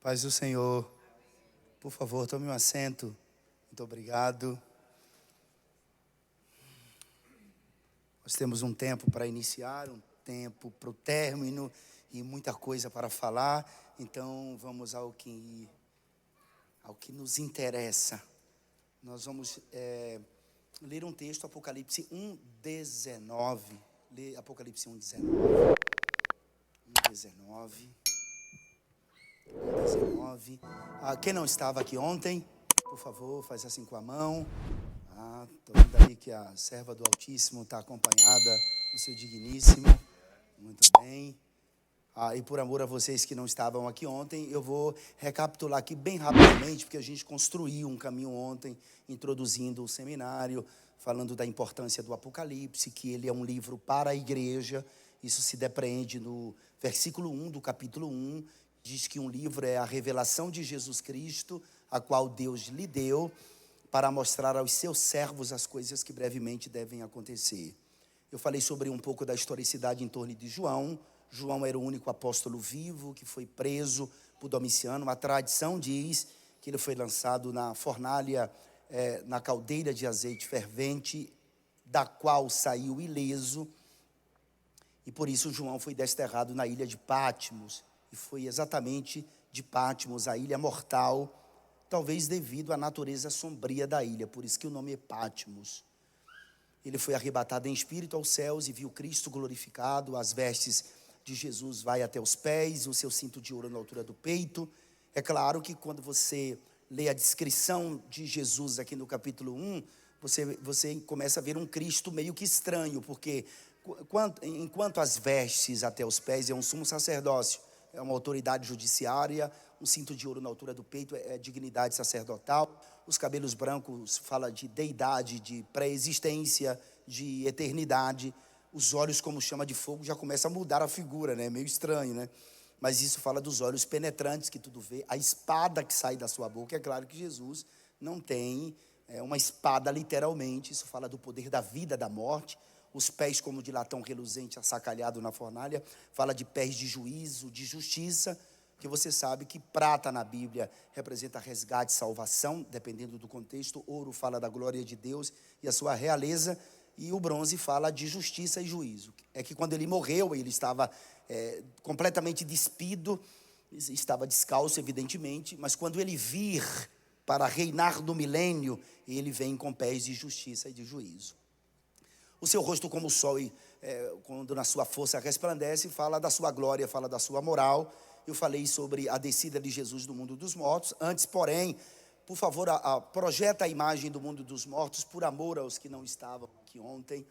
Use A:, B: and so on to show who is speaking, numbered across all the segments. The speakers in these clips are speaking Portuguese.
A: Paz do Senhor. Por favor, tome um assento. Muito obrigado. Nós temos um tempo para iniciar, um tempo para o término e muita coisa para falar. Então, vamos ao que nos interessa. Nós vamos ler um texto, Apocalipse 1:19. Lê Apocalipse 1:19. 1:19. Quem não estava aqui ontem, por favor, faz assim com a mão. Estou vendo ali que a serva do Altíssimo está acompanhada do seu digníssimo. Muito bem. E por amor a vocês que não estavam aqui ontem, eu vou recapitular aqui bem rapidamente, porque a gente construiu um caminho ontem, introduzindo o seminário, falando da importância do Apocalipse, que ele é um livro para a igreja. Isso se depreende no versículo 1 do capítulo 1, diz que um livro é a revelação de Jesus Cristo, a qual Deus lhe deu para mostrar aos seus servos as coisas que brevemente devem acontecer. Eu falei sobre um pouco da historicidade em torno de João. João era o único apóstolo vivo que foi preso por Domiciano. A tradição diz que ele foi lançado na fornalha, na caldeira de azeite fervente, da qual saiu ileso. E por isso João foi desterrado na ilha de Patmos. E foi exatamente de Patmos, a ilha mortal, talvez devido à natureza sombria da ilha, por isso que o nome é Patmos. Ele foi arrebatado em espírito aos céus e viu Cristo glorificado, as vestes de Jesus vai até os pés, o seu cinto de ouro na altura do peito. É claro que quando você lê a descrição de Jesus aqui no capítulo 1, você começa a ver um Cristo meio que estranho, porque enquanto as vestes até os pés é um sumo sacerdócio, é uma autoridade judiciária, um cinto de ouro na altura do peito é dignidade sacerdotal, os cabelos brancos fala de deidade, de pré-existência, de eternidade, os olhos como chama de fogo já começa a mudar a figura, né? Meio estranho, né? Mas isso fala dos olhos penetrantes que tudo vê, a espada que sai da sua boca. É claro que Jesus não tem uma espada literalmente, isso fala do poder da vida, da morte. Os pés como de latão reluzente, assacalhado na fornalha, fala de pés de juízo, de justiça, que você sabe que prata na Bíblia representa resgate e salvação, dependendo do contexto. Ouro fala da glória de Deus e a sua realeza, e o bronze fala de justiça e juízo. É que quando ele morreu, ele estava completamente despido, estava descalço, evidentemente, mas quando ele vir para reinar no milênio, ele vem com pés de justiça e de juízo. O seu rosto como o sol, quando na sua força resplandece, fala da sua glória, fala da sua moral. Eu falei sobre a descida de Jesus do mundo dos mortos. Antes, porém, por favor, projeta a imagem do mundo dos mortos, por amor aos que não estavam aqui ontem.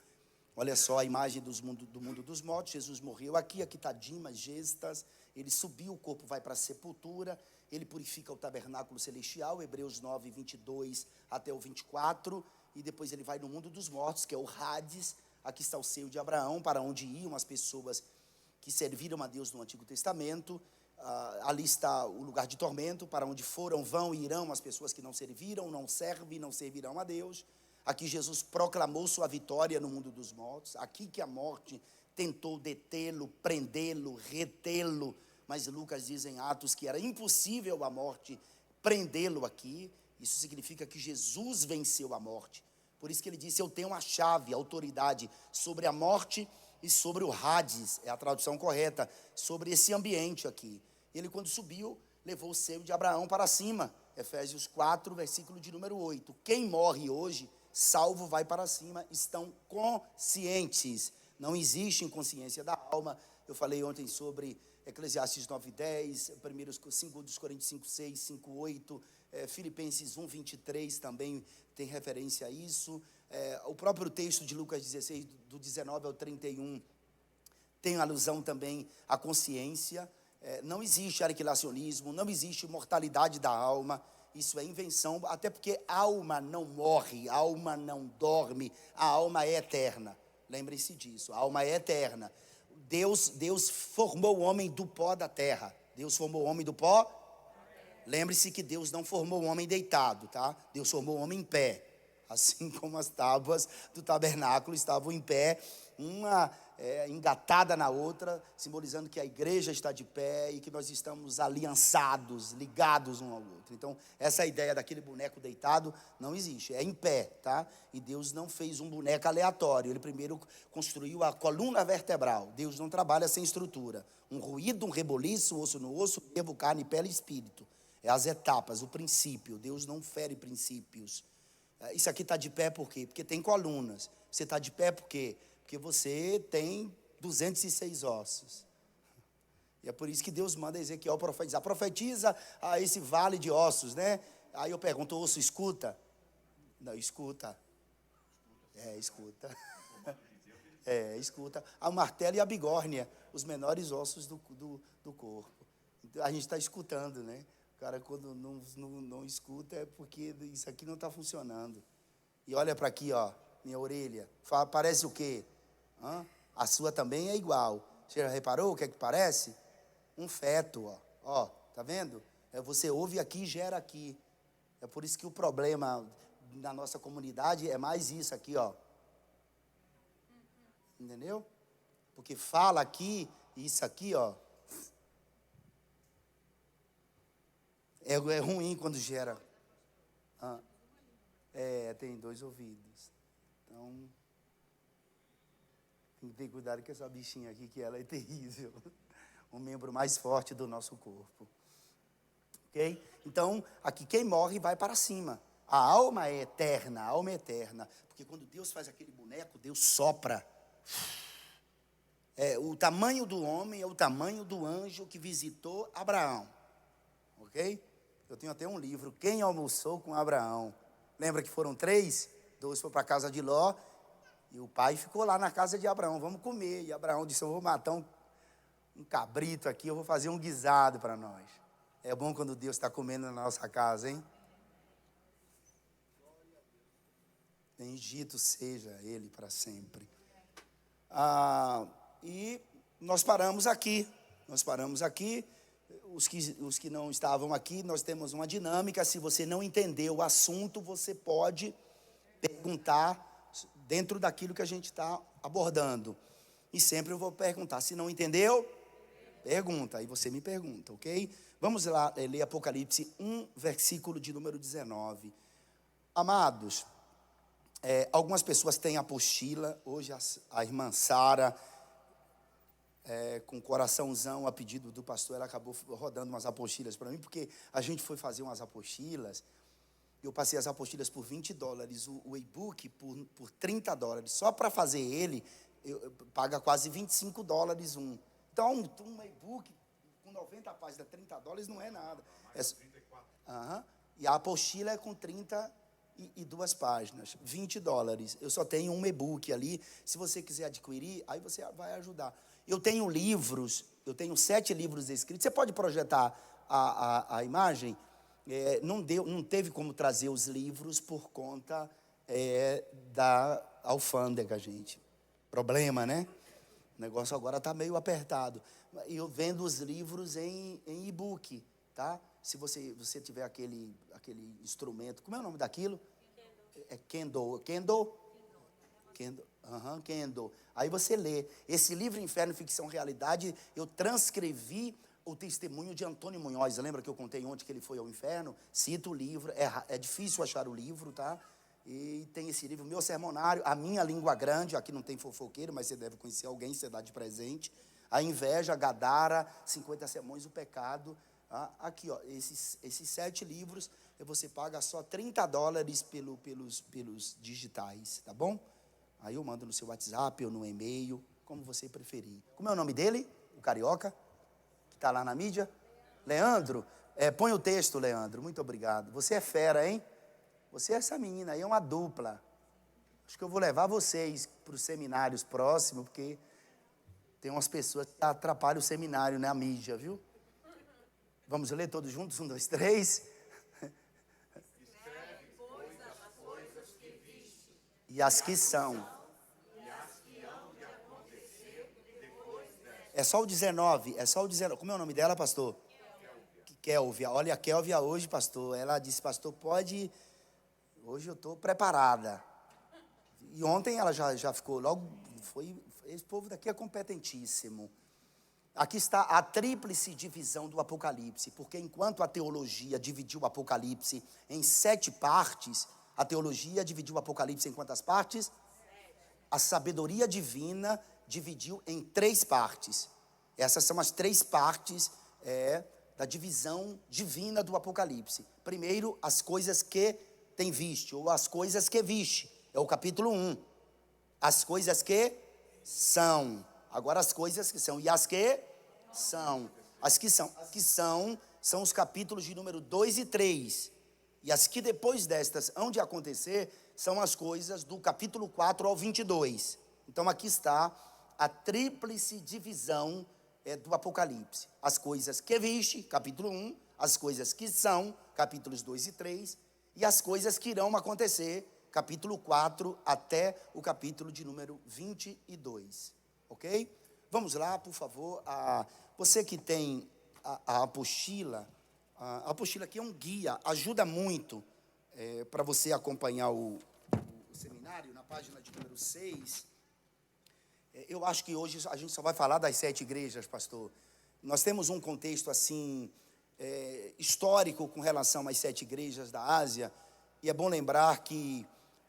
A: Olha só a imagem do mundo dos mortos. Jesus morreu aqui está Dimas, Gestas. Ele subiu, o corpo vai para a sepultura. Ele purifica o tabernáculo celestial, Hebreus 9, 22 até o 24. E depois ele vai no mundo dos mortos, que é o Hades. Aqui está o seio de Abraão, para onde iam as pessoas que serviram a Deus no Antigo Testamento. Ali está o lugar de tormento, para onde foram, vão e irão as pessoas que não serviram, não servem, não servirão a Deus. Aqui Jesus proclamou sua vitória no mundo dos mortos. Aqui que a morte tentou detê-lo, prendê-lo, retê-lo. Mas Lucas diz em Atos que era impossível a morte prendê-lo aqui. Isso significa que Jesus venceu a morte. Por isso que ele disse: eu tenho a chave, a autoridade sobre a morte e sobre o Hades, é a tradução correta, sobre esse ambiente aqui. Ele, quando subiu, levou o seio de Abraão para cima. Efésios 4, versículo de número 8. Quem morre hoje, salvo, vai para cima. Estão conscientes. Não existe inconsciência da alma. Eu falei ontem sobre Eclesiastes 9:10, 2 Coríntios 5:6, 5:8, Filipenses 1:23 também tem referência a isso. O próprio texto de Lucas 16, do 19 ao 31, tem alusão também à consciência. Não existe aniquilacionismo, não existe mortalidade da alma. Isso é invenção, até porque a alma não morre, a alma não dorme, a alma é eterna. Lembre-se disso, a alma é eterna. Deus formou o homem do pó da terra. Deus formou o homem do pó. Lembre-se que Deus não formou o homem deitado, tá? Deus formou o homem em pé. Assim como as tábuas do tabernáculo estavam em pé, uma engatada na outra, simbolizando que a igreja está de pé e que nós estamos aliançados, ligados um ao outro. Então, essa ideia daquele boneco deitado não existe, é em pé, tá? E Deus não fez um boneco aleatório, ele primeiro construiu a coluna vertebral. Deus não trabalha sem estrutura. Um ruído, um reboliço, osso no osso, nervo, carne, pele e espírito. É as etapas, o princípio. Deus não fere princípios. Isso aqui está de pé por quê? Porque tem colunas. Você está de pé por quê? Porque você tem 206 ossos. E é por isso que Deus manda Ezequiel profetizar. Profetiza a esse vale de ossos, né? Aí eu pergunto, osso escuta? Não, escuta. Escuta. Escuta. A martelo e a bigórnia, os menores ossos do corpo. Então, a gente está escutando, né? O cara, quando não escuta, é porque isso aqui não está funcionando. E olha para aqui, ó, minha orelha. Parece o quê? A sua também é igual. Você já reparou o que é que parece? Um feto, ó. Ó, tá vendo? Você ouve aqui e gera aqui. É por isso que o problema na nossa comunidade é mais isso aqui, ó. Entendeu? Porque fala aqui, isso aqui, ó. É ruim quando gera. Tem 2 ouvidos. Então, tem que ter cuidado com essa bichinha aqui, que ela é terrível. O membro mais forte do nosso corpo. Ok? Então, aqui quem morre vai para cima. A alma é eterna, a alma é eterna. Porque quando Deus faz aquele boneco, Deus sopra. O tamanho do homem é o tamanho do anjo que visitou Abraão. Ok? Eu tenho até um livro, Quem Almoçou com Abraão. Lembra que foram 3? 2 foram para a casa de Ló. E o pai ficou lá na casa de Abraão, vamos comer. E Abraão disse, eu vou matar um cabrito aqui, eu vou fazer um guisado para nós. É bom quando Deus está comendo na nossa casa, hein? Bendito seja Ele para sempre. E nós paramos aqui. Os que não estavam aqui, nós temos uma dinâmica. Se você não entendeu o assunto, você pode perguntar dentro daquilo que a gente está abordando. E sempre eu vou perguntar. Se não entendeu, pergunta. Aí você me pergunta, ok? Vamos lá ler Apocalipse 1, versículo de número 19. Amados, algumas pessoas têm apostila. Hoje a irmã Sara, com coraçãozão, a pedido do pastor, ela acabou rodando umas apostilas para mim, porque a gente foi fazer umas apostilas. Eu passei as apostilas por $20, o e-book por $30. Só para fazer ele, paga quase $25 um. Então, um e-book com 90 páginas, $30 não é nada. E a apostila é com 32 páginas, $20. Eu só tenho um e-book ali. Se você quiser adquirir, aí você vai ajudar. Eu tenho livros, eu tenho 7 livros escritos. Você pode projetar a imagem? Não teve como trazer os livros por conta da alfândega, gente. Problema, né? O negócio agora está meio apertado. Eu vendo os livros em e-book, tá? Se você tiver aquele instrumento, como é o nome daquilo? Kindle. Kindle. Aí você lê. Esse livro Inferno, Ficção, Realidade, eu transcrevi o testemunho de Antônio Munhoz. Lembra que eu contei ontem que ele foi ao inferno? Cito o livro, é difícil achar o livro, tá? E tem esse livro, meu sermonário, A Minha Língua Grande. Aqui não tem fofoqueiro, mas você deve conhecer alguém, você dá de presente. A Inveja, Gadara, 50 Sermões, o Pecado. Aqui, ó, esses 7 livros, você paga só $30 pelos digitais, tá bom? Aí eu mando no seu WhatsApp ou no e-mail, como você preferir. Como é o nome dele? O carioca? Está lá na mídia? Leandro, põe o texto, Leandro, muito obrigado. Você é fera, hein? Você é essa menina aí, é uma dupla. Acho que eu vou levar vocês para os seminários próximos, porque tem umas pessoas que atrapalham o seminário na mídia, viu? Vamos ler todos juntos? 1, 2, 3.
B: Escreve, pois, as coisas que viste,
A: E as que são.
B: e as que hão de acontecer depois desta.
A: É só o 19, Como é o nome dela, pastor? Kélvia. Olha, a Kélvia hoje, pastor, ela disse, pastor, pode... Hoje eu estou preparada. E ontem ela já ficou logo... esse povo daqui é competentíssimo. Aqui está a tríplice divisão do Apocalipse, porque enquanto a teologia dividiu o Apocalipse em 7 partes, a teologia dividiu o Apocalipse em quantas partes? 7. A sabedoria divina dividiu em 3 partes. Essas são as 3 partes da divisão divina do Apocalipse. Primeiro, as coisas que tem viste, ou as coisas que viste, é o capítulo 1. As coisas que são. Agora as coisas que são. E as que são. As que são os capítulos de número 2 e 3. E as que depois destas hão de acontecer são as coisas do capítulo 4 ao 22. Então aqui está a tríplice divisão do Apocalipse. As coisas que viste, capítulo 1. As coisas que são, capítulos 2 e 3. E as coisas que irão acontecer, capítulo 4 até o capítulo de número 22. Ok? Vamos lá, por favor. Você que tem a apostila aqui é um guia, ajuda muito para você acompanhar o seminário, na página de número 6. Eu acho que hoje a gente só vai falar das 7 igrejas, pastor. Nós temos um contexto assim, histórico com relação às 7 igrejas da Ásia, e é bom lembrar que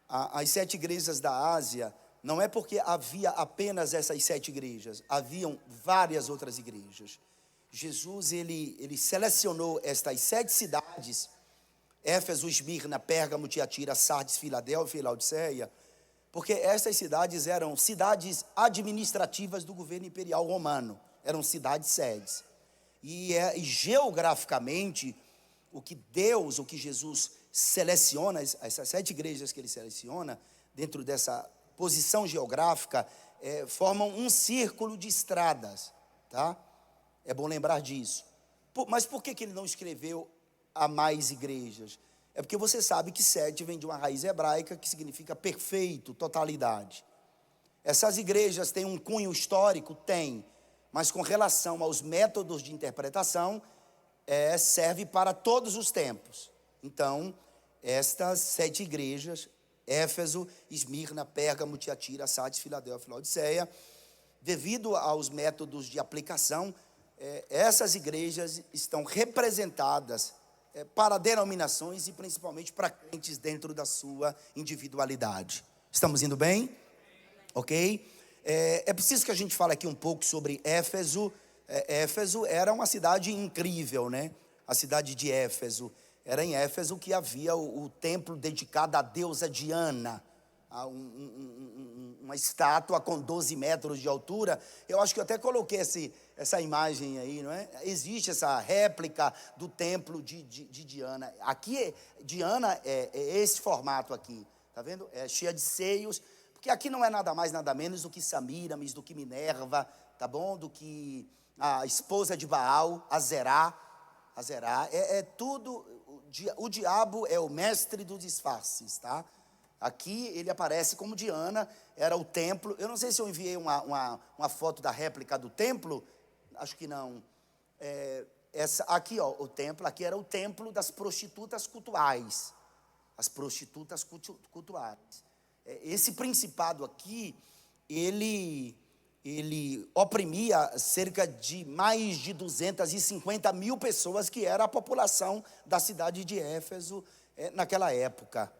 A: as 7 igrejas da Ásia, não é porque havia apenas essas 7 igrejas, haviam várias outras igrejas. Jesus, ele selecionou estas 7 cidades, Éfeso, Esmirna, Pérgamo, Tiatira, Sardes, Filadélfia e Laodiceia, porque essas cidades eram cidades administrativas do governo imperial romano, eram cidades-sedes. E geograficamente, o que Jesus seleciona, essas 7 igrejas que ele seleciona, dentro dessa posição geográfica, formam um círculo de estradas, tá? É bom lembrar disso. Mas por que ele não escreveu a mais igrejas? É porque você sabe que 7 vem de uma raiz hebraica que significa perfeito, totalidade. Essas igrejas têm um cunho histórico? Tem. Mas com relação aos métodos de interpretação, serve para todos os tempos. Então, estas 7 igrejas, Éfeso, Esmirna, Pérgamo, Tiatira, Sardes, Filadélfia e Laodiceia, devido aos métodos de aplicação, essas igrejas estão representadas para denominações e principalmente para crentes dentro da sua individualidade. Estamos indo bem? Ok? É preciso que a gente fale aqui um pouco sobre Éfeso. Éfeso era uma cidade incrível, né? A cidade de Éfeso. Era em Éfeso que havia o templo dedicado à deusa Diana, uma estátua com 12 metros de altura. Eu acho que eu até coloquei essa imagem aí, não é? Existe essa réplica do templo de Diana. Aqui, Diana é esse formato aqui, tá vendo? É cheia de seios, porque aqui não é nada mais, nada menos do que Samíramis, do que Minerva, tá bom? Do que a esposa de Baal, Azerá. É tudo. O diabo é o mestre dos disfarces, tá? Aqui ele aparece como Diana, era o templo. Eu não sei se eu enviei uma foto da réplica do templo, acho que não. Aqui, ó, o templo, aqui era o templo das prostitutas cultuais. As prostitutas cultuais. Esse principado aqui, ele oprimia cerca de mais de 250 mil pessoas, que era a população da cidade de Éfeso naquela época.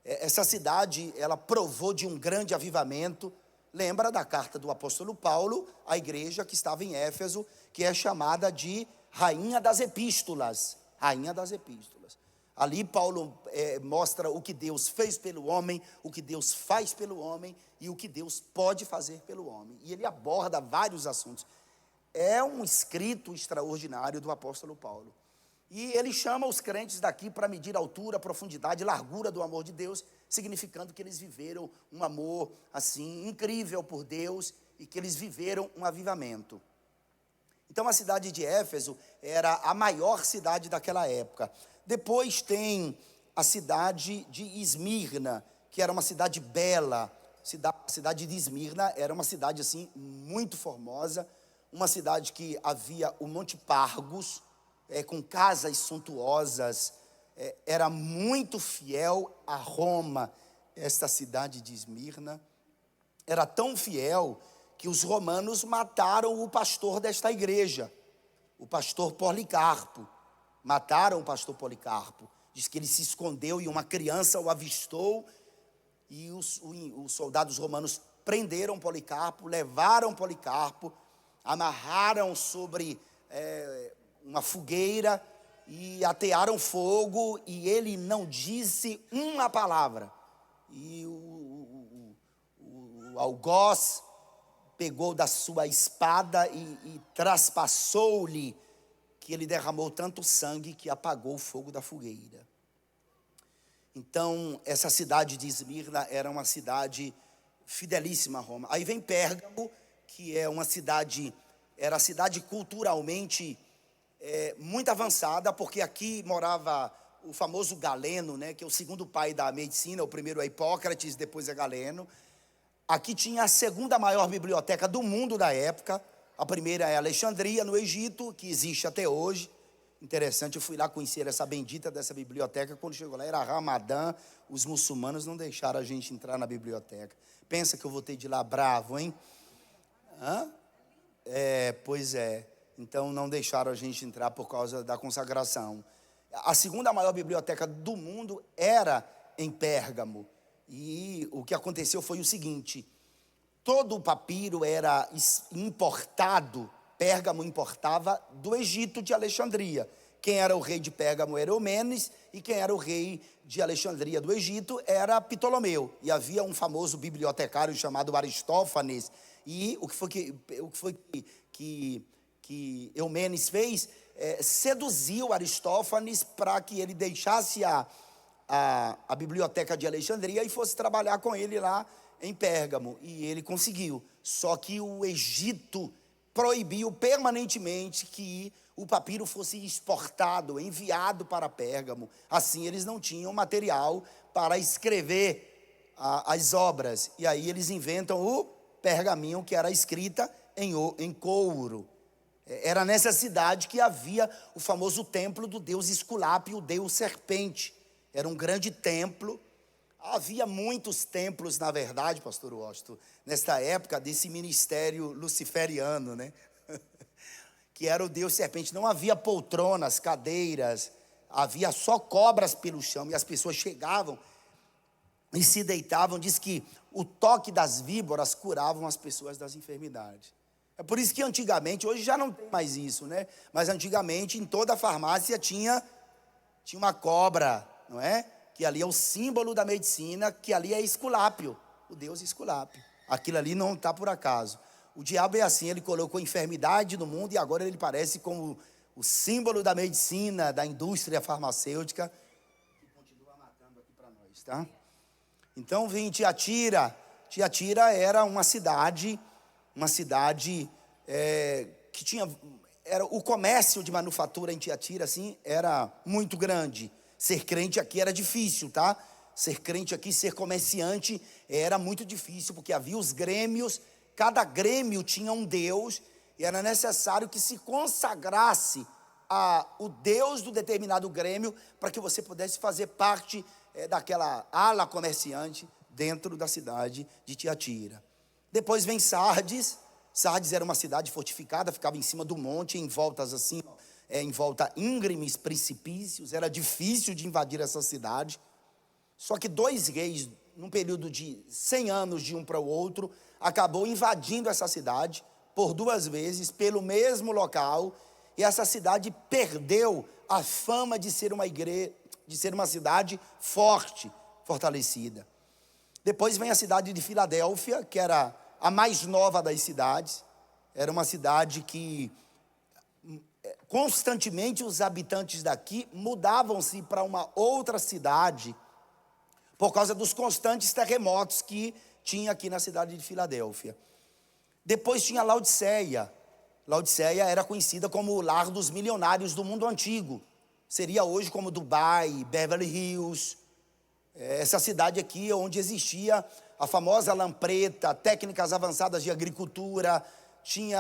A: Essa cidade, ela provou de um grande avivamento. Lembra da carta do apóstolo Paulo à igreja que estava em Éfeso, que é chamada de Rainha das Epístolas. Rainha das Epístolas. Ali Paulo mostra o que Deus fez pelo homem, o que Deus faz pelo homem e o que Deus pode fazer pelo homem. E ele aborda vários assuntos. É um escrito extraordinário do apóstolo Paulo. E ele chama os crentes daqui para medir a altura, a profundidade, a largura do amor de Deus, significando que eles viveram um amor assim incrível por Deus e que eles viveram um avivamento. Então a cidade de Éfeso era a maior cidade daquela época. Depois tem a cidade de Esmirna, que era uma cidade bela. A cidade de Esmirna era uma cidade assim muito formosa, uma cidade que havia o Monte Pargos, com casas suntuosas, era muito fiel a Roma. Esta cidade de Esmirna era tão fiel que os romanos mataram o pastor desta igreja, o pastor Policarpo. Mataram o pastor Policarpo. Diz que ele se escondeu e uma criança o avistou, e os soldados romanos prenderam Policarpo, levaram Policarpo, amarraram sobre uma fogueira e atearam fogo, e ele não disse uma palavra. E o algoz pegou da sua espada e traspassou-lhe, que ele derramou tanto sangue que apagou o fogo da fogueira. Então, essa cidade de Esmirna era uma cidade fidelíssima a Roma. Aí vem Pérgamo, que é uma cidade, era a cidade culturalmente muito avançada, porque aqui morava o famoso Galeno, né, que é o segundo pai da medicina. O primeiro é Hipócrates, depois é Galeno. Aqui tinha a segunda maior biblioteca do mundo da época. A primeira é Alexandria, no Egito, que existe até hoje. Interessante, eu fui lá conhecer essa bendita dessa biblioteca. Quando chegou lá era Ramadã, os muçulmanos não deixaram a gente entrar na biblioteca. Pensa que eu voltei de lá bravo, hein? Pois é. Então não deixaram a gente entrar por causa da consagração. A segunda maior biblioteca do mundo era em Pérgamo. E o que aconteceu foi o seguinte: todo o papiro era importado. Pérgamo importava do Egito, de Alexandria. Quem era o rei de Pérgamo era Eumenes, e quem era o rei de Alexandria do Egito era Ptolomeu. E havia um famoso bibliotecário chamado Aristófanes. E o que foi que Eumenes fez? Seduziu Aristófanes para que ele deixasse a biblioteca de Alexandria e fosse trabalhar com ele lá em Pérgamo. E ele conseguiu. Só que o Egito proibiu permanentemente que o papiro fosse exportado, enviado para Pérgamo. Assim eles não tinham material para escrever as obras. E aí eles inventam o pergaminho, que era escrita em couro. Era nessa cidade que havia o famoso templo do deus Esculápio, o deus serpente. Era um grande templo. Havia muitos templos, na verdade, pastor Washington, nesta época desse ministério luciferiano, né? Que era o deus serpente. Não havia poltronas, cadeiras, havia só cobras pelo chão, e as pessoas chegavam e se deitavam. Diz que o toque das víboras curavam as pessoas das enfermidades. É por isso que antigamente, hoje já não tem mais isso, né? Mas antigamente em toda a farmácia tinha uma cobra, não é? Que ali é o símbolo da medicina, que ali é Esculápio, o deus Esculápio. Aquilo ali não está por acaso. O diabo é assim, ele colocou enfermidade no mundo e agora ele parece como o símbolo da medicina, da indústria farmacêutica, que continua matando aqui para nós, tá? Então vem Tiatira. Tiatira era uma cidade que tinha, o comércio de manufatura em Tiatira, assim, era muito grande. Ser crente aqui era difícil, tá? Ser crente aqui, ser comerciante era muito difícil, porque havia os grêmios, cada grêmio tinha um deus, e era necessário que se consagrasse o deus do determinado grêmio, para que você pudesse fazer parte daquela ala comerciante dentro da cidade de Tiatira. Depois vem Sardes. Sardes era uma cidade fortificada, ficava em cima do monte, em voltas assim, em volta íngremes, precipícios. Era difícil de invadir essa cidade. Só que 2 reis, num período de 100 anos de um para o outro, acabou invadindo essa cidade por 2 vezes, pelo mesmo local, e essa cidade perdeu a fama de ser uma cidade forte, fortalecida. Depois vem a cidade de Filadélfia, que era a mais nova das cidades. Era uma cidade que constantemente os habitantes daqui mudavam-se para uma outra cidade por causa dos constantes terremotos que tinha aqui na cidade de Filadélfia. Depois tinha Laodiceia. Laodiceia era conhecida como o lar dos milionários do mundo antigo. Seria hoje como Dubai, Beverly Hills. Essa cidade aqui é onde existia a famosa lampreta, técnicas avançadas de agricultura, tinha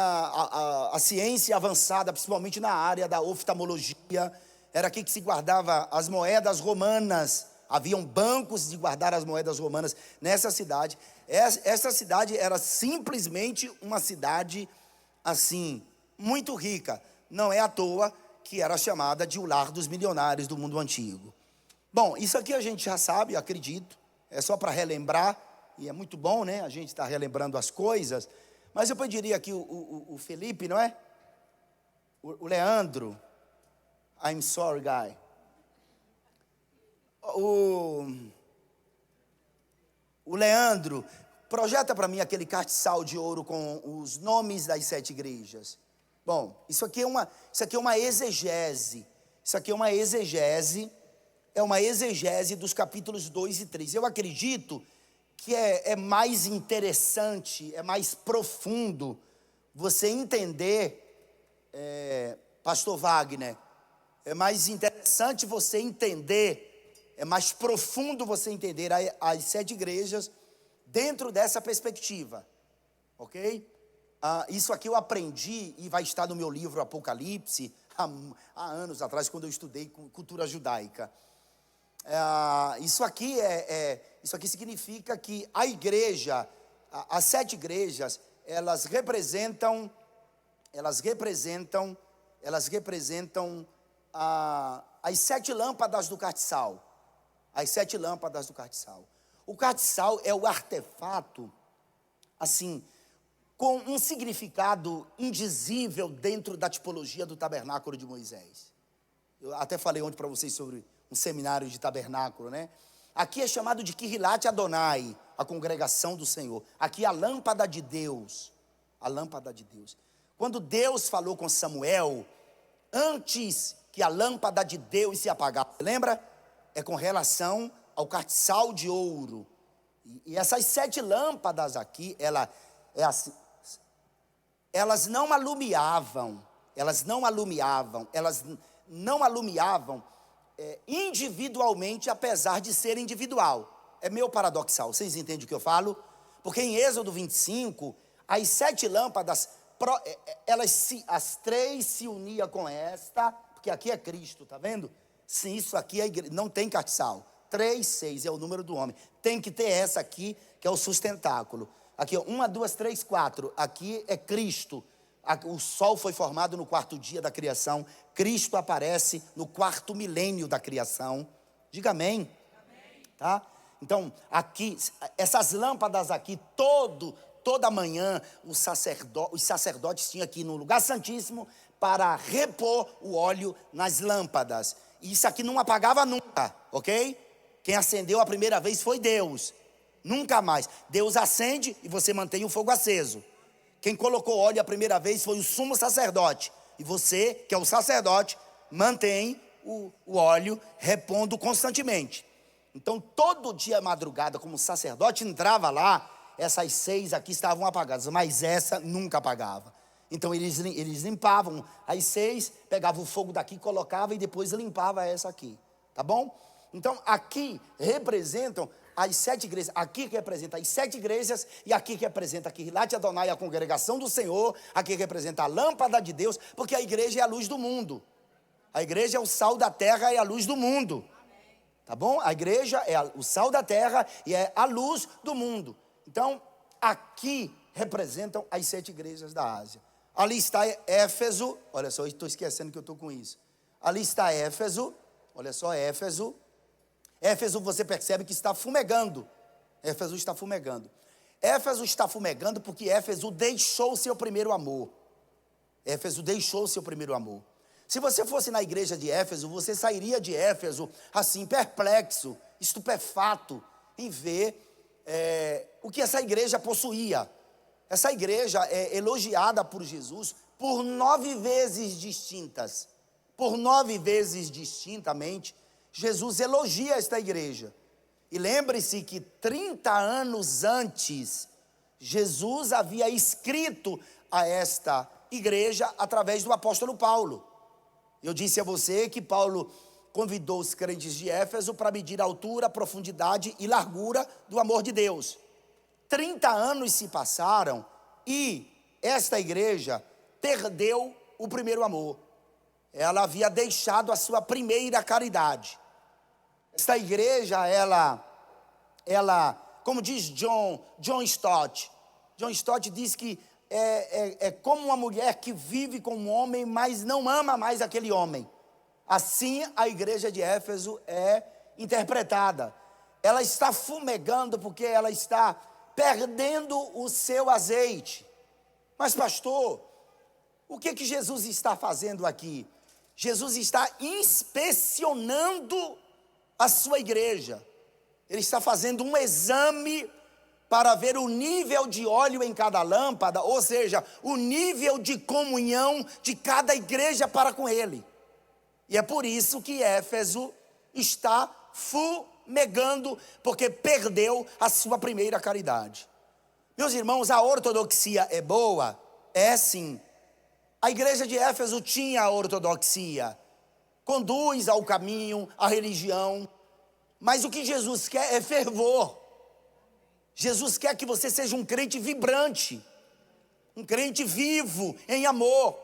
A: a ciência avançada, principalmente na área da oftalmologia. Era aqui que se guardava as moedas romanas, Haviam bancos de guardar as moedas romanas nessa cidade. Essa cidade era simplesmente uma cidade, assim, muito rica. Não é à toa que era chamada de o lar dos milionários do mundo antigo. Bom, isso aqui a gente já sabe, acredito. É só para relembrar, e é muito bom, né? A gente está relembrando as coisas. Mas eu pediria aqui o Felipe, não é? O Leandro. I'm sorry, guy. O Leandro, projeta para mim aquele castiçal de ouro com os nomes das 7 igrejas. Bom, isso aqui é uma exegese. Isso aqui é uma exegese. É uma exegese dos capítulos 2 e 3. Eu acredito que é mais interessante, é mais profundo você entender, Pastor Wagner, é mais interessante você entender, é mais profundo você entender as 7 igrejas dentro dessa perspectiva, ok? Isso aqui eu aprendi e vai estar no meu livro Apocalipse, há anos atrás, quando eu estudei cultura judaica. Isso aqui significa que a igreja, as 7 igrejas, elas representam as 7 lâmpadas do castiçal. As 7 lâmpadas do castiçal. O castiçal é o artefato, assim, com um significado indizível dentro da tipologia do tabernáculo de Moisés. Eu até falei ontem para vocês sobre um seminário de tabernáculo, né? Aqui é chamado de Kirilat Adonai, a congregação do Senhor. Aqui é a lâmpada de Deus. A lâmpada de Deus. Quando Deus falou com Samuel, antes que a lâmpada de Deus se apagasse, lembra? É com relação ao castiçal de ouro. E essas 7 lâmpadas aqui, elas não alumiavam individualmente, apesar de ser individual. É meio paradoxal, vocês entendem o que eu falo? Porque em Êxodo 25, as 7 lâmpadas, as 3 se uniam com esta, porque aqui é Cristo, tá vendo? Sim, isso aqui é igreja, não tem castiçal. 3, 6 é o número do homem. Tem que ter essa aqui, que é o sustentáculo. Aqui, 1, 2, 3, 4. Aqui é Cristo. O sol foi formado no 4º dia da criação. Cristo aparece no 4º milênio da criação. Diga amém. Amém. Tá? Então, aqui, essas lâmpadas aqui, toda manhã, os sacerdotes tinham aqui no lugar santíssimo para repor o óleo nas lâmpadas. E isso aqui não apagava nunca, ok? Quem acendeu a primeira vez foi Deus. Nunca mais. Deus acende e você mantém o fogo aceso. Quem colocou óleo a primeira vez foi o sumo sacerdote. E você, que é o sacerdote, mantém o óleo repondo constantemente. Então, todo dia madrugada, como o sacerdote entrava lá, essas 6 aqui estavam apagadas, mas essa nunca apagava. Então, eles limpavam as 6, pegavam o fogo daqui, colocava e depois limpava essa aqui. Tá bom? Então, aqui representam as 7 igrejas. Aqui representa as 7 igrejas. E aqui representa Kirilat Adonai, a congregação do Senhor. Aqui representa a lâmpada de Deus. Porque a igreja é a luz do mundo. A igreja é o sal da terra e a luz do mundo. Tá bom? A igreja é o sal da terra e é a luz do mundo. Então, aqui representam as 7 igrejas da Ásia. Ali está Éfeso. Olha só, eu estou esquecendo que eu estou com isso. Ali está Éfeso. Olha só, Éfeso. Éfeso, você percebe que está fumegando. Éfeso está fumegando. Éfeso está fumegando porque Éfeso deixou o seu primeiro amor. Éfeso deixou o seu primeiro amor. Se você fosse na igreja de Éfeso, você sairia de Éfeso assim, perplexo, estupefato, em ver o que essa igreja possuía. Essa igreja é elogiada por Jesus por 9 vezes distintas. Por 9 vezes distintamente, Jesus elogia esta igreja. E lembre-se que 30 anos antes, Jesus havia escrito a esta igreja através do apóstolo Paulo. Eu disse a você que Paulo convidou os crentes de Éfeso para medir a altura, profundidade e largura do amor de Deus. 30 anos se passaram e esta igreja perdeu o primeiro amor. Ela havia deixado a sua primeira caridade. Esta igreja, como diz John Stott, John Stott diz que é como uma mulher que vive com um homem, mas não ama mais aquele homem. Assim a igreja de Éfeso é interpretada. Ela está fumegando porque ela está perdendo o seu azeite. Mas pastor, o que Jesus está fazendo aqui? Jesus está inspecionando a sua igreja. Ele está fazendo um exame para ver o nível de óleo em cada lâmpada, ou seja, o nível de comunhão de cada igreja para com ele. E é por isso que Éfeso está fumegando, porque perdeu a sua primeira caridade. Meus irmãos, a ortodoxia é boa? É sim. A igreja de Éfeso tinha a ortodoxia, conduz ao caminho, à religião, mas o que Jesus quer é fervor. Jesus quer que você seja um crente vibrante, um crente vivo em amor.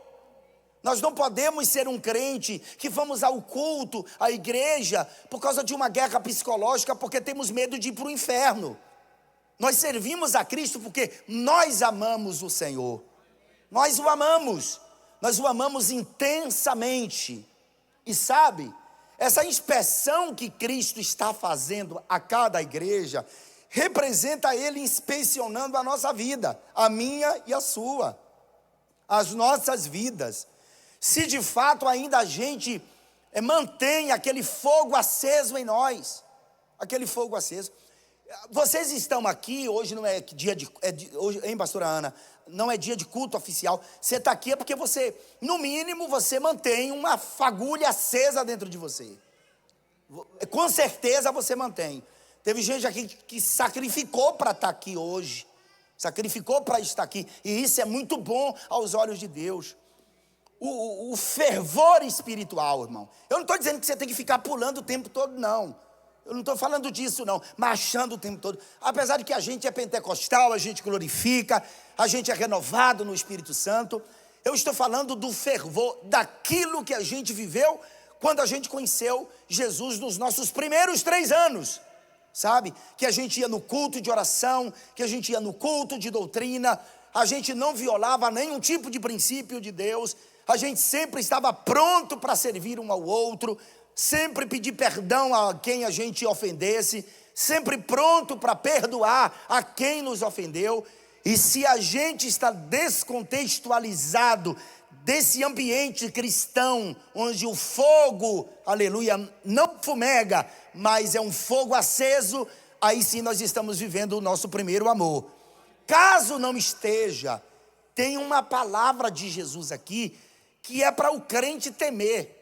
A: Nós não podemos ser um crente que vamos ao culto, à igreja, por causa de uma guerra psicológica, porque temos medo de ir para o inferno. Nós servimos a Cristo porque nós amamos o Senhor. Nós o amamos intensamente. E sabe, essa inspeção que Cristo está fazendo a cada igreja, representa Ele inspecionando a nossa vida, a minha e a sua, as nossas vidas. Se de fato ainda a gente mantém aquele fogo aceso em nós, aquele fogo aceso. Vocês estão aqui, hoje não é dia de, hoje, hein, pastora Ana? Não é dia de culto oficial. Você está aqui é porque você, no mínimo, você mantém uma fagulha acesa dentro de você. Com certeza você mantém. Teve gente aqui que sacrificou para estar aqui hoje, sacrificou para estar aqui, e isso é muito bom aos olhos de Deus. O fervor espiritual, irmão. Eu não estou dizendo que você tem que ficar pulando o tempo todo, não. Eu não estou falando disso, não, marchando o tempo todo. Apesar de que a gente é pentecostal, a gente glorifica, a gente é renovado no Espírito Santo. Eu estou falando do fervor, daquilo que a gente viveu quando a gente conheceu Jesus nos nossos primeiros 3 anos. Sabe? Que a gente ia no culto de oração, que a gente ia no culto de doutrina, a gente não violava nenhum tipo de princípio de Deus, a gente sempre estava pronto para servir um ao outro, sempre pedir perdão a quem a gente ofendesse, sempre pronto para perdoar a quem nos ofendeu. E se a gente está descontextualizado desse ambiente cristão, onde o fogo, aleluia, não fumega, mas é um fogo aceso, aí sim nós estamos vivendo o nosso primeiro amor. Caso não esteja, tem uma palavra de Jesus aqui, que é para o crente temer.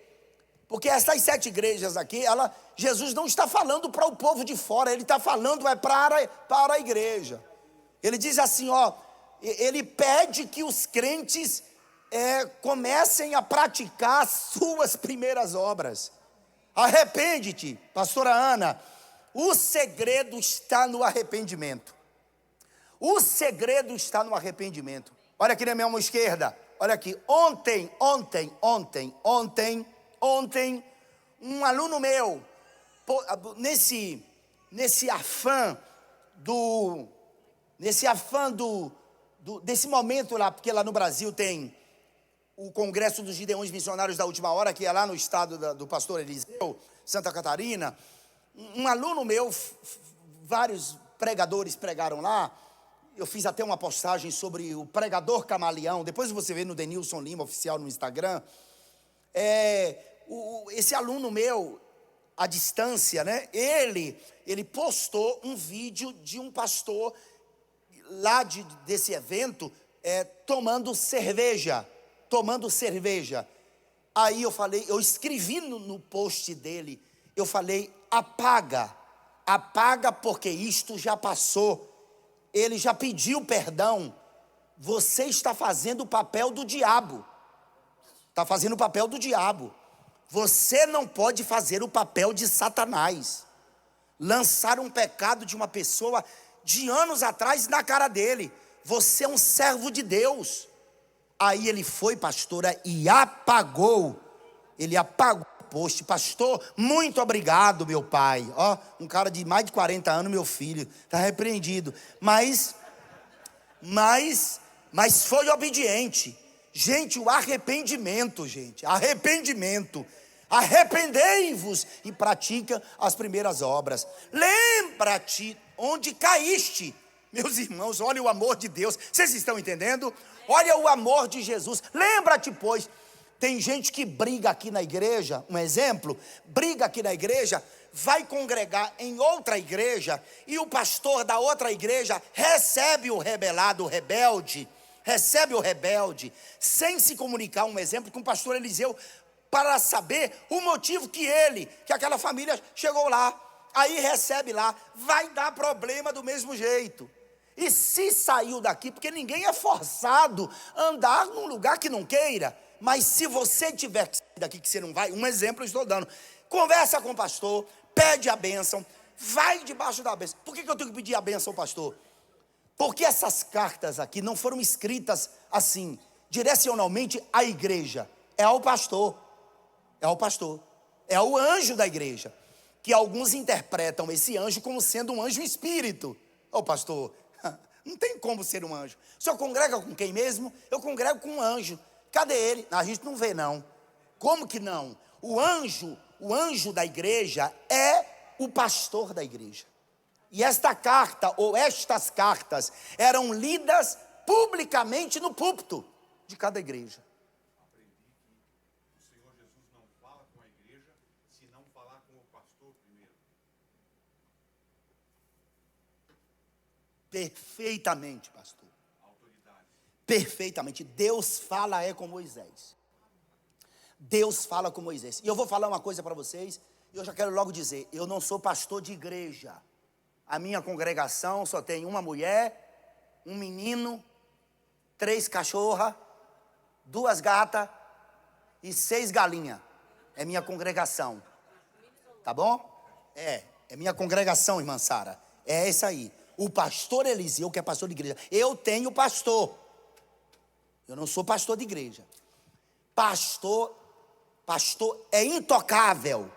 A: Porque essas 7 igrejas aqui, Jesus não está falando para o povo de fora, Ele está falando para a igreja. Ele diz assim, Ele pede que os crentes comecem a praticar as suas primeiras obras. Arrepende-te, pastora Ana. O segredo está no arrependimento. O segredo está no arrependimento. Olha aqui na minha mão esquerda. Olha aqui. Ontem, um aluno meu, nesse afã desse momento lá, porque lá no Brasil tem o Congresso dos Gideões Missionários da Última Hora, que é lá no estado do pastor Eliseu, Santa Catarina. Um aluno meu, vários pregadores pregaram lá. Eu fiz até uma postagem sobre o pregador camaleão. Depois você vê no Denilson Lima, oficial no Instagram. Esse aluno meu, à distância, né? Ele postou um vídeo de um pastor lá desse evento, tomando cerveja. Aí eu escrevi no post dele, eu falei, apaga porque isto já passou. Ele já pediu perdão. Você está fazendo o papel do diabo. Está fazendo o papel do diabo. Você não pode fazer o papel de Satanás. Lançar um pecado de uma pessoa de anos atrás na cara dele. Você é um servo de Deus. Aí ele foi, pastora, e apagou. Ele apagou post: pastor, muito obrigado, meu pai. Ó, um cara de mais de 40 anos, meu filho, está repreendido. Mas foi obediente. Gente, o arrependimento, gente, arrependimento. Arrependei-vos e pratica as primeiras obras. Lembra-te onde caíste. Meus irmãos, olha o amor de Deus. Vocês estão entendendo? Olha o amor de Jesus. Lembra-te, pois. Tem gente que briga aqui na igreja, um exemplo, briga aqui na igreja, vai congregar em outra igreja, e o pastor da outra igreja recebe o rebelado, o rebelde, sem se comunicar, um exemplo, com o pastor Eliseu, para saber o motivo que aquela família chegou lá. Aí recebe lá, vai dar problema do mesmo jeito. E se saiu daqui, porque ninguém é forçado a andar num lugar que não queira, mas se você tiver que sair daqui, que você não vai, um exemplo eu estou dando, conversa com o pastor, pede a bênção, vai debaixo da bênção. Por que eu tenho que pedir a bênção, pastor? Porque essas cartas aqui não foram escritas assim, direcionalmente à igreja, é ao pastor, é o anjo da igreja, que alguns interpretam esse anjo como sendo um anjo espírito. Ô pastor, não tem como ser um anjo. O senhor congrega com quem mesmo? Eu congrego com um anjo. Cadê ele? A gente não vê não. Como que não? O anjo da igreja é o pastor da igreja. E esta carta, ou estas cartas, eram lidas publicamente no púlpito de cada igreja.
B: Aprendi que o Senhor Jesus não fala com a igreja se não falar com o pastor primeiro.
A: Perfeitamente, pastor.
B: Autoridade.
A: Perfeitamente. Deus fala com Moisés. Deus fala com Moisés. E eu vou falar uma coisa para vocês, e eu já quero logo dizer, eu não sou pastor de igreja. A minha congregação só tem uma mulher, um menino, 3 cachorras, 2 gatas e 6 galinhas. É minha congregação. Tá bom? É minha congregação, irmã Sara. É essa aí. O pastor Eliseu, que é pastor de igreja. Eu tenho pastor. Eu não sou pastor de igreja. Pastor é intocável.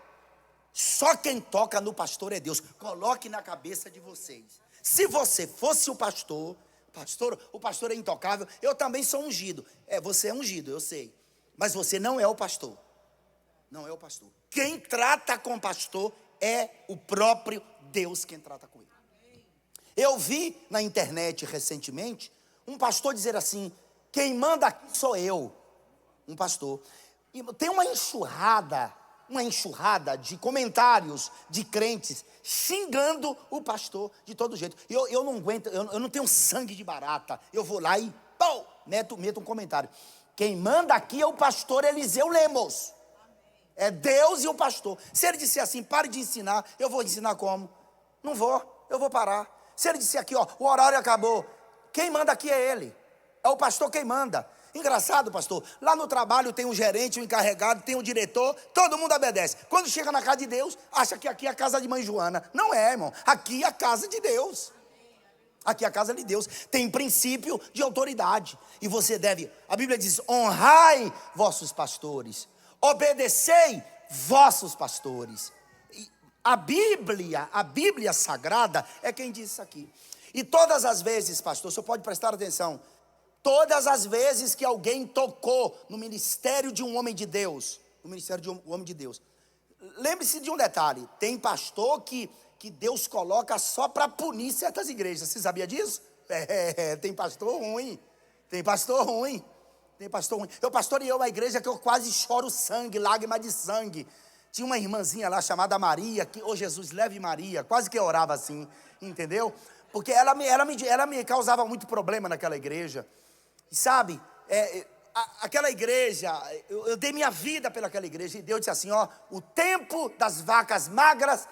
A: Só quem toca no pastor é Deus. Coloque na cabeça de vocês. Se você fosse o pastor é intocável. Eu também sou ungido. Você é ungido, eu sei. Mas você não é o pastor. Não é o pastor. Quem trata com o pastor é o próprio Deus quem trata com ele. Eu vi na internet recentemente um pastor dizer assim: quem manda aqui sou eu. Um pastor. E tem uma enxurrada de comentários de crentes xingando o pastor de todo jeito. Eu não aguento, eu não tenho sangue de barata. Eu vou lá e meto um comentário. Quem manda aqui é o pastor Eliseu Lemos. É Deus e o pastor. Se ele disser assim, pare de ensinar, eu vou ensinar como? Não vou, eu vou parar. Se ele disser aqui, o horário acabou, quem manda aqui é ele. É o pastor quem manda. Engraçado, pastor, lá no trabalho tem um gerente, um encarregado, tem um diretor, todo mundo obedece. Quando chega na casa de Deus, acha que aqui é a casa de mãe Joana. Não é, irmão, aqui é a casa de Deus. Aqui é a casa de Deus. Tem princípio de autoridade. E você deve, a Bíblia diz, honrai vossos pastores, obedecei vossos pastores. E a Bíblia Sagrada é quem diz isso aqui. E todas as vezes, pastor, o senhor pode prestar atenção, todas as vezes que alguém tocou no ministério de um homem de Deus, lembre-se de um detalhe, tem pastor que Deus coloca só para punir certas igrejas. Você sabia disso? Tem pastor ruim. Eu pastoreei uma igreja que eu quase choro sangue, lágrima de sangue. Tinha uma irmãzinha lá chamada Maria, que, Jesus, leve Maria, quase que eu orava assim, entendeu? Porque ela me causava muito problema naquela igreja. E sabe, aquela igreja, eu dei minha vida pelaquela igreja, e Deus disse assim, o tempo das vacas magras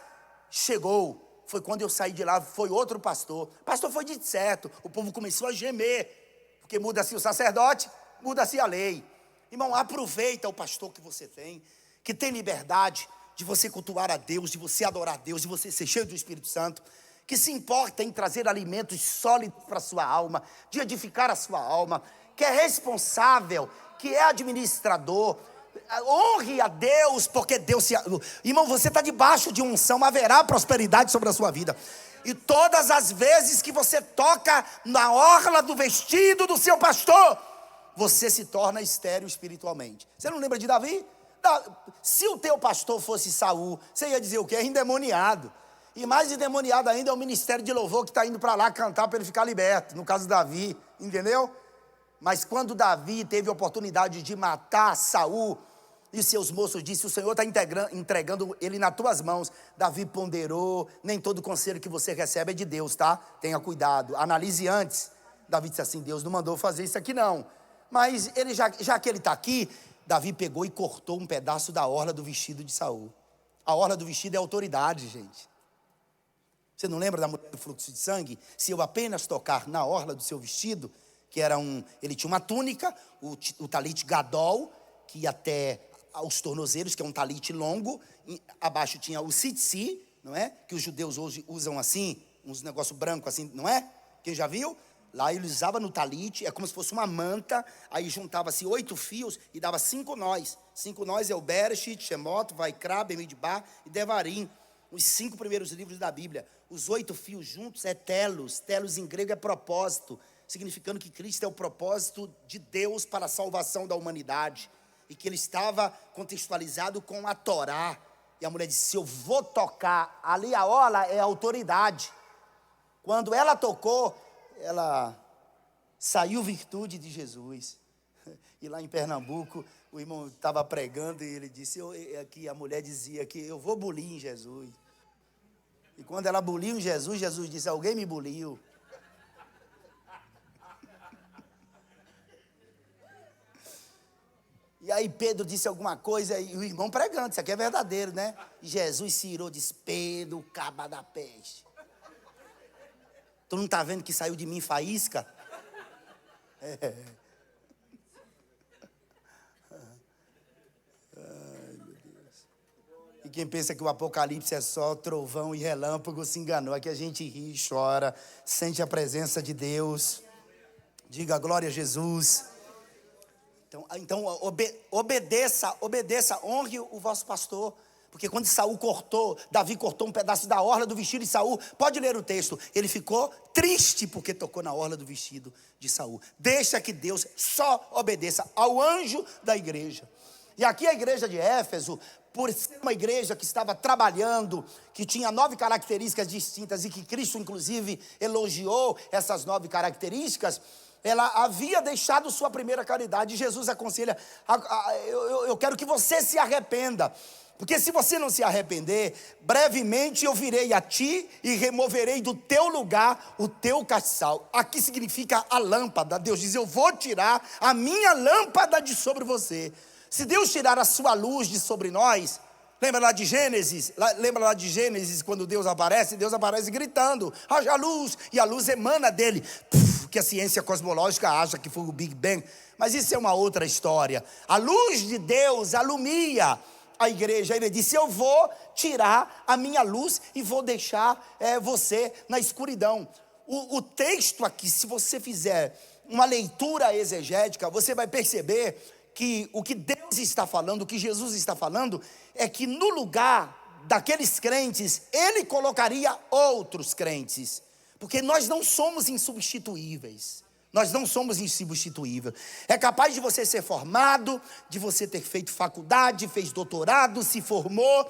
A: chegou. Foi quando eu saí de lá, foi outro pastor. O pastor foi de certo, o povo começou a gemer, porque muda-se o sacerdote, muda-se a lei. Irmão, aproveita o pastor que você tem, que tem liberdade de você cultuar a Deus, de você adorar a Deus, de você ser cheio do Espírito Santo, que se importa em trazer alimentos sólidos para a sua alma, de edificar a sua alma, que é responsável, que é administrador. Honre a Deus, porque Deus se... Irmão, você está debaixo de unção, haverá prosperidade sobre a sua vida. E todas as vezes que você toca na orla do vestido do seu pastor, você se torna estéril espiritualmente. Você não lembra de Davi? Se o teu pastor fosse Saul, você ia dizer o quê? É endemoniado. E mais endemoniado ainda é o ministério de louvor que está indo para lá cantar para ele ficar liberto. No caso de Davi, entendeu? Mas quando Davi teve a oportunidade de matar Saul, e seus moços disseram: o Senhor está entregando ele nas tuas mãos. Davi ponderou: nem todo conselho que você recebe é de Deus, tá? Tenha cuidado, analise antes. Davi disse assim: Deus não mandou fazer isso aqui não. Mas ele, já que ele está aqui, Davi pegou e cortou um pedaço da orla do vestido de Saul. A orla do vestido é autoridade, gente. Você não lembra da mulher do fluxo de sangue? Se eu apenas tocar na orla do seu vestido, que era ele tinha uma túnica, o talit gadol, que ia até aos tornozelos, que é um talite longo, abaixo tinha o tzitzi, não é? Que os judeus hoje usam assim, uns negócios brancos assim, não é? Quem já viu? Lá ele usava no talite, é como se fosse uma manta, aí juntava-se 8 fios e dava 5 nós. 5 nós é o Bereshit, Shemot, Vaikra, Bemidbar e Devarim, os 5 primeiros livros da Bíblia. Os 8 fios juntos é telos, telos em grego é propósito, significando que Cristo é o propósito de Deus para a salvação da humanidade. E que ele estava contextualizado com a Torá. E a mulher disse: eu vou tocar. Ali a orla é a autoridade. Quando ela tocou, ela saiu virtude de Jesus. E lá em Pernambuco, o irmão estava pregando e ele disse, aqui a mulher dizia que eu vou bulir em Jesus. E quando ela buliu em Jesus, Jesus disse: alguém me buliu. E aí Pedro disse alguma coisa, e o irmão pregando, isso aqui é verdadeiro, né? E Jesus se irou, disse: Pedro, caba da peste. Tu não está vendo que saiu de mim faísca? É. Ai, meu Deus. E quem pensa que o Apocalipse é só trovão e relâmpago se enganou. Aqui a gente ri, chora, sente a presença de Deus. Diga glória a Jesus. Então obedeça, honre o vosso pastor. Porque quando Davi cortou um pedaço da orla do vestido de Saul, pode ler o texto, ele ficou triste porque tocou na orla do vestido de Saul. Deixa que Deus só obedeça ao anjo da igreja. E aqui a igreja de Éfeso, por ser uma igreja que estava trabalhando, que tinha 9 características distintas, e que Cristo inclusive elogiou essas 9 características, ela havia deixado sua primeira caridade. Jesus aconselha: eu quero que você se arrependa, porque se você não se arrepender, brevemente eu virei a ti e removerei do teu lugar o teu castiçal. Aqui significa a lâmpada. Deus diz: eu vou tirar a minha lâmpada de sobre você. Se Deus tirar a sua luz de sobre nós, lembra lá de Gênesis? Lembra lá de Gênesis, quando Deus aparece gritando: haja luz, e a luz emana dele. Que a ciência cosmológica acha que foi o Big Bang, mas isso é uma outra história. A luz de Deus alumia a igreja. Ele disse: eu vou tirar a minha luz e vou deixar você na escuridão. O texto aqui, se você fizer uma leitura exegética, você vai perceber que o que Deus está falando, o que Jesus está falando, é que no lugar daqueles crentes, ele colocaria outros crentes. Porque nós não somos insubstituíveis. Nós não somos insubstituíveis. É capaz de você ser formado, de você ter feito faculdade, fez doutorado, se formou.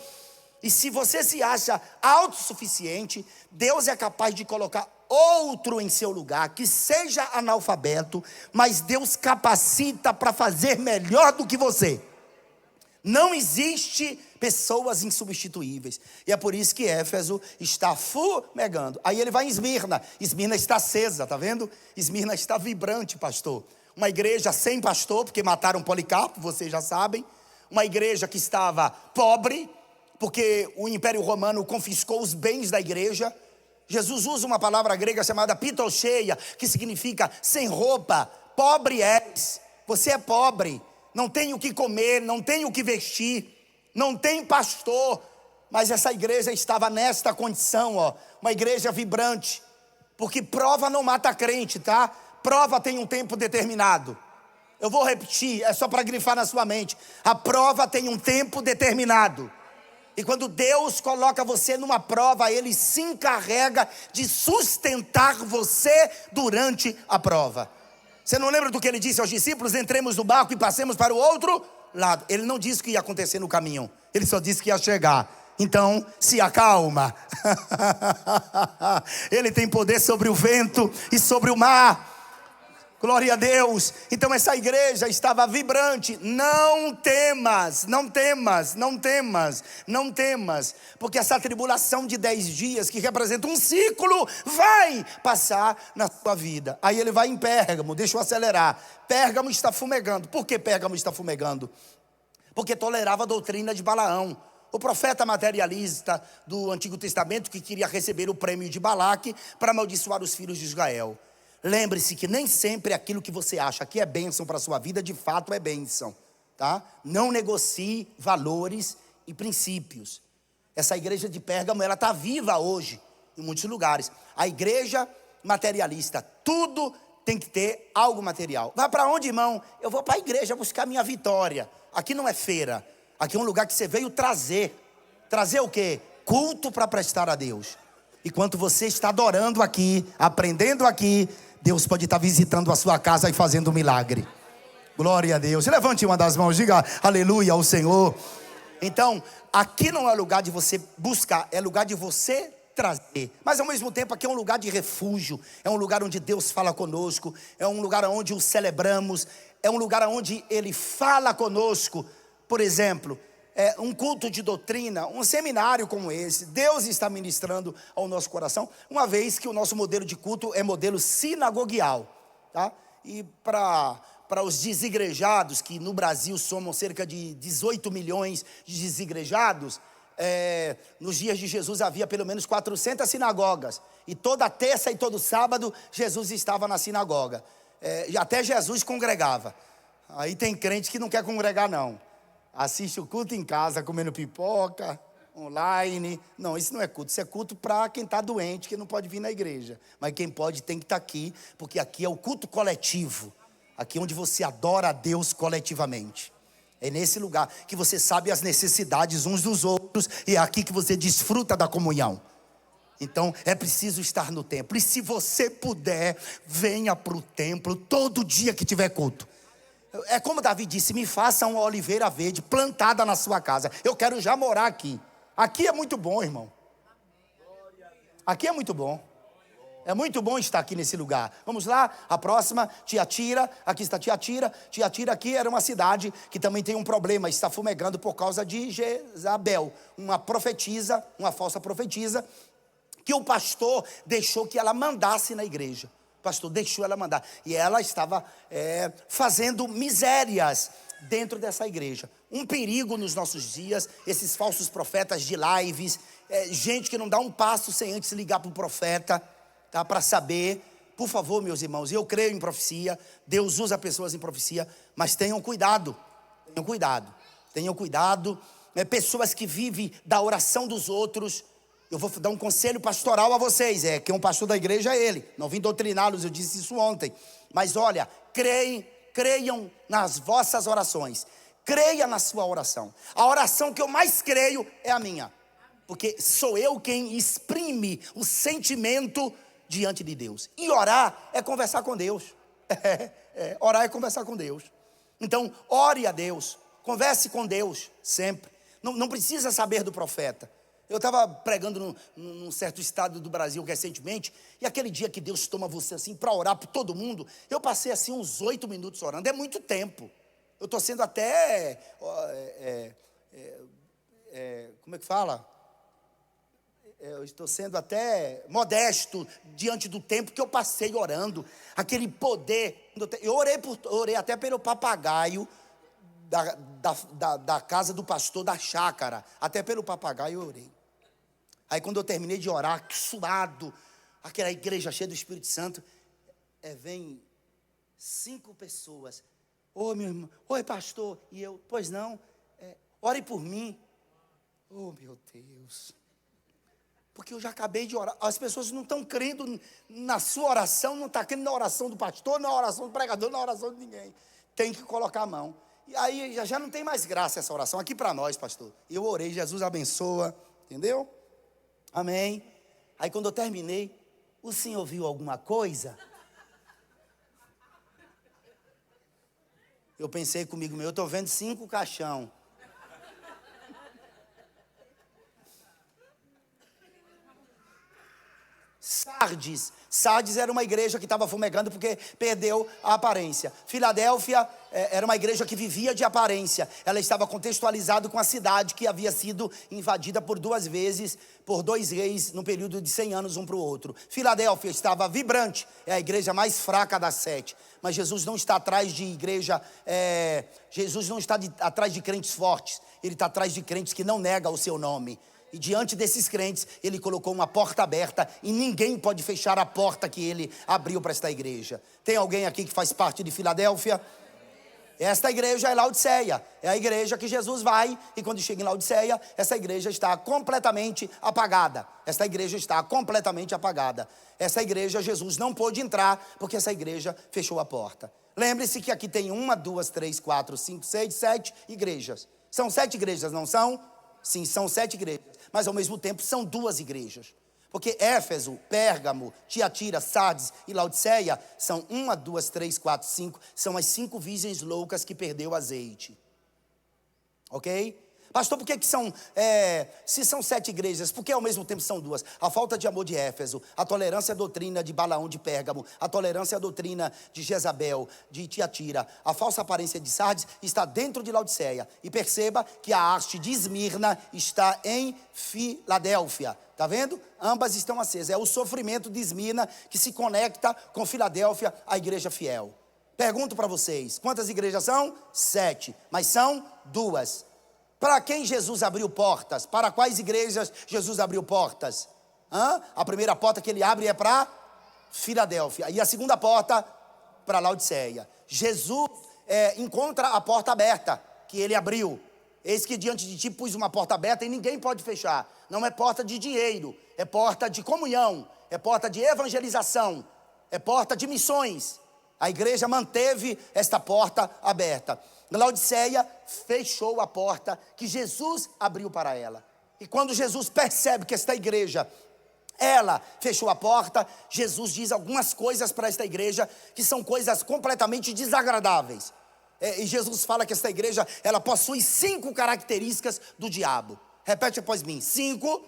A: E se você se acha autossuficiente, Deus é capaz de colocar outro em seu lugar, que seja analfabeto, mas Deus capacita para fazer melhor do que você. Não existe pessoas insubstituíveis. E é por isso que Éfeso está fumegando. Aí ele vai em Esmirna. Esmirna está acesa, tá vendo? Esmirna está vibrante, pastor. Uma igreja sem pastor, porque mataram Policarpo, vocês já sabem. Uma igreja que estava pobre, porque o Império Romano confiscou os bens da igreja. Jesus usa uma palavra grega chamada pitocheia, que significa sem roupa. Pobre és. Você é pobre. Não tem o que comer, não tem o que vestir, não tem pastor. Mas essa igreja estava nesta condição, uma igreja vibrante. Porque prova não mata crente, tá? Prova tem um tempo determinado. Eu vou repetir, é só para grifar na sua mente. A prova tem um tempo determinado. E quando Deus coloca você numa prova, Ele se encarrega de sustentar você durante a prova. Você não lembra do que Ele disse aos discípulos? Entremos no barco e passemos para o outro lado. Ele não disse o que ia acontecer no caminho. Ele só disse que ia chegar. Então, se acalma. Ele tem poder sobre o vento e sobre o mar. Glória a Deus. Então essa igreja estava vibrante. Não temas, não temas, não temas, não temas. Porque essa tribulação de 10 dias, que representa um ciclo, vai passar na sua vida. Aí ele vai em Pérgamo, deixa eu acelerar. Pérgamo está fumegando. Por que Pérgamo está fumegando? Porque tolerava a doutrina de Balaão, o profeta materialista do Antigo Testamento, que queria receber o prêmio de Balaque para amaldiçoar os filhos de Israel. Lembre-se que nem sempre aquilo que você acha que é bênção para a sua vida, de fato é bênção, tá? Não negocie valores e princípios. Essa igreja de Pérgamo, ela está viva hoje, em muitos lugares. A igreja materialista, tudo tem que ter algo material. Vai para onde, irmão? Eu vou para a igreja buscar minha vitória. Aqui não é feira, aqui é um lugar que você veio trazer. Trazer o quê? Culto para prestar a Deus. Enquanto você está adorando aqui, aprendendo aqui, Deus pode estar visitando a sua casa e fazendo um milagre. Glória a Deus. Levante uma das mãos, diga aleluia ao Senhor. Então, aqui não é lugar de você buscar, é lugar de você trazer. Mas ao mesmo tempo aqui é um lugar de refúgio. É um lugar onde Deus fala conosco. É um lugar onde o celebramos. É um lugar onde Ele fala conosco. Por exemplo, um culto de doutrina, um seminário como esse, Deus está ministrando ao nosso coração, uma vez que o nosso modelo de culto é modelo sinagogial, tá? E para os desigrejados, que no Brasil somam cerca de 18 milhões de desigrejados, nos dias de Jesus havia pelo menos 400 sinagogas, e toda terça e todo sábado Jesus estava na sinagoga, e até Jesus congregava. Aí tem crente que não quer congregar não, assiste o culto em casa, comendo pipoca, online. Não, isso não é culto. Isso é culto para quem está doente, que não pode vir na igreja. Mas quem pode tem que estar aqui, porque aqui é o culto coletivo. Aqui é onde você adora a Deus coletivamente. É nesse lugar que você sabe as necessidades uns dos outros. E é aqui que você desfruta da comunhão. Então é preciso estar no templo. E se você puder, venha para o templo todo dia que tiver culto. É como Davi disse, me faça uma oliveira verde plantada na sua casa. Eu quero já morar aqui. Aqui é muito bom, irmão. Aqui é muito bom. É muito bom estar aqui nesse lugar. Vamos lá, a próxima, Tiatira. Aqui está Tiatira. Tiatira aqui era uma cidade que também tem um problema, está fumegando por causa de Jezabel, uma profetisa, uma falsa profetisa, que o pastor deixou que ela mandasse na igreja. O pastor deixou ela mandar. E ela estava fazendo misérias dentro dessa igreja. Um perigo nos nossos dias, esses falsos profetas de lives, gente que não dá um passo sem antes ligar para o profeta, tá, para saber. Por favor, meus irmãos, eu creio em profecia, Deus usa pessoas em profecia, mas tenham cuidado, tenham cuidado, tenham cuidado. Pessoas que vivem da oração dos outros. Eu vou dar um conselho pastoral a vocês. Quem é um pastor da igreja é ele. Não vim doutriná-los, eu disse isso ontem. Mas olha, creiam nas vossas orações. Creia na sua oração. A oração que eu mais creio é a minha. Porque sou eu quem exprime o sentimento diante de Deus. E orar é conversar com Deus. Orar é conversar com Deus. Então, ore a Deus. Converse com Deus sempre. Não precisa saber do profeta. Eu estava pregando num certo estado do Brasil recentemente, e aquele dia que Deus toma você assim para orar por todo mundo, eu passei assim uns 8 minutos orando. É muito tempo. Eu estou sendo até, como é que fala? Eu estou sendo até modesto diante do tempo que eu passei orando. Aquele poder. Eu orei até pelo papagaio da casa do pastor da chácara. Até pelo papagaio eu orei. Aí quando eu terminei de orar, suado, aquela igreja cheia do Espírito Santo, vem 5 pessoas. Ô meu irmão, oi pastor. E eu, pois não, ore por mim. Oh meu Deus. Porque eu já acabei de orar. As pessoas não estão crendo na sua oração, não estão crendo na oração do pastor, na oração do pregador, na oração de ninguém. Tem que colocar a mão. E aí já não tem mais graça essa oração aqui para nós, pastor. Eu orei, Jesus abençoa, entendeu? Amém. Aí quando eu terminei, o senhor viu alguma coisa? Eu pensei comigo mesmo, eu estou vendo 5 caixão. Sardes era uma igreja que estava fumegando porque perdeu a aparência. Filadélfia era uma igreja que vivia de aparência. Ela estava contextualizada com a cidade que havia sido invadida por 2 vezes, por 2 reis, no período de 100 anos um para o outro. Filadélfia estava vibrante, é a igreja mais fraca das 7. Mas Jesus não está atrás de igreja, Jesus não está atrás de crentes fortes. Ele está atrás de crentes que não negam o seu nome. E diante desses crentes, ele colocou uma porta aberta e ninguém pode fechar a porta que ele abriu para esta igreja. Tem alguém aqui que faz parte de Filadélfia? Esta igreja é Laodiceia, é a igreja que Jesus vai, e quando chega em Laodiceia, essa igreja está completamente apagada. Esta igreja está completamente apagada. Essa igreja Jesus não pôde entrar, porque essa igreja fechou a porta. Lembre-se que aqui tem 1, 2, 3, 4, 5, 6, 7 igrejas. São 7 igrejas, não são? Sim, são 7 igrejas, mas ao mesmo tempo são 2 igrejas. Porque Éfeso, Pérgamo, Tiatira, Sardes e Laodiceia são 1, 2, 3, 4, 5, são as 5 virgens loucas que perdeu o azeite. Ok? Pastor, por que são, se são 7 igrejas, por que ao mesmo tempo são 2? A falta de amor de Éfeso, a tolerância à doutrina de Balaão de Pérgamo, a tolerância à doutrina de Jezabel, de Tiatira, a falsa aparência de Sardes está dentro de Laodiceia. E perceba que a haste de Esmirna está em Filadélfia. Está vendo? Ambas estão acesas. É o sofrimento de Esmirna que se conecta com Filadélfia, a igreja fiel. Pergunto para vocês, quantas igrejas são? 7, mas são 2. Para quem Jesus abriu portas? Para quais igrejas Jesus abriu portas? A primeira porta que ele abre é para Filadélfia. E a segunda porta para Laodiceia. Jesus encontra a porta aberta que ele abriu. Eis que diante de ti pus uma porta aberta e ninguém pode fechar. Não é porta de dinheiro, é porta de comunhão, é porta de evangelização, é porta de missões. A igreja manteve esta porta aberta. Laodiceia fechou a porta que Jesus abriu para ela. E quando Jesus percebe que esta igreja, ela fechou a porta, Jesus diz algumas coisas para esta igreja que são coisas completamente desagradáveis. E Jesus fala que esta igreja, ela possui 5 características do diabo. Repete após mim: 5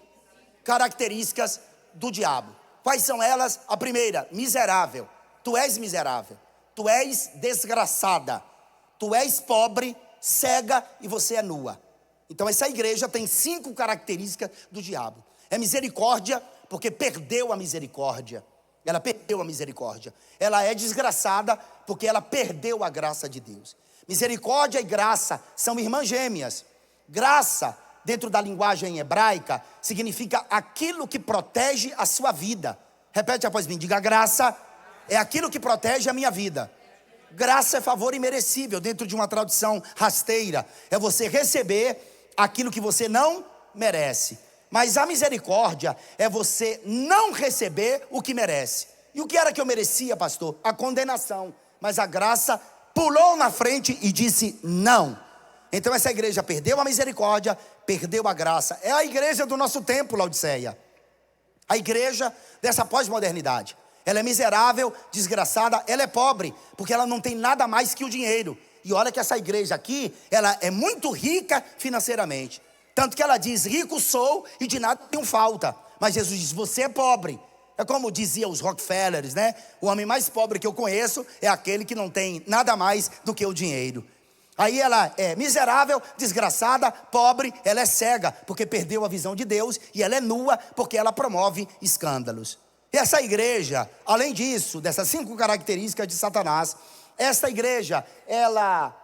A: características do diabo. Quais são elas? A primeira: miserável. Tu és miserável, tu és desgraçada, tu és pobre, cega e você é nua. Então essa igreja tem 5 características do diabo. É misericórdia, porque perdeu a misericórdia. Ela perdeu a misericórdia. Ela é desgraçada, porque ela perdeu a graça de Deus. Misericórdia e graça são irmãs gêmeas. Graça, dentro da linguagem hebraica, significa aquilo que protege a sua vida. Repete após mim, diga: graça é aquilo que protege a minha vida. Graça é favor imerecível, dentro de uma tradução rasteira. É você receber aquilo que você não merece. Mas a misericórdia é você não receber o que merece. E o que era que eu merecia, pastor? A condenação. Mas a graça pulou na frente e disse não. Então essa igreja perdeu a misericórdia, perdeu a graça. É a igreja do nosso tempo, Laodiceia. A igreja dessa pós-modernidade. Ela é miserável, desgraçada, ela é pobre, porque ela não tem nada mais que o dinheiro. E olha que essa igreja aqui, ela é muito rica financeiramente. Tanto que ela diz: rico sou e de nada tenho falta. Mas Jesus diz: você é pobre. É como diziam os Rockefellers, né? O homem mais pobre que eu conheço é aquele que não tem nada mais do que o dinheiro. Aí ela é miserável, desgraçada, pobre, ela é cega, porque perdeu a visão de Deus. E ela é nua, porque ela promove escândalos. E essa igreja, além disso, dessas 5 características de Satanás, essa igreja, ela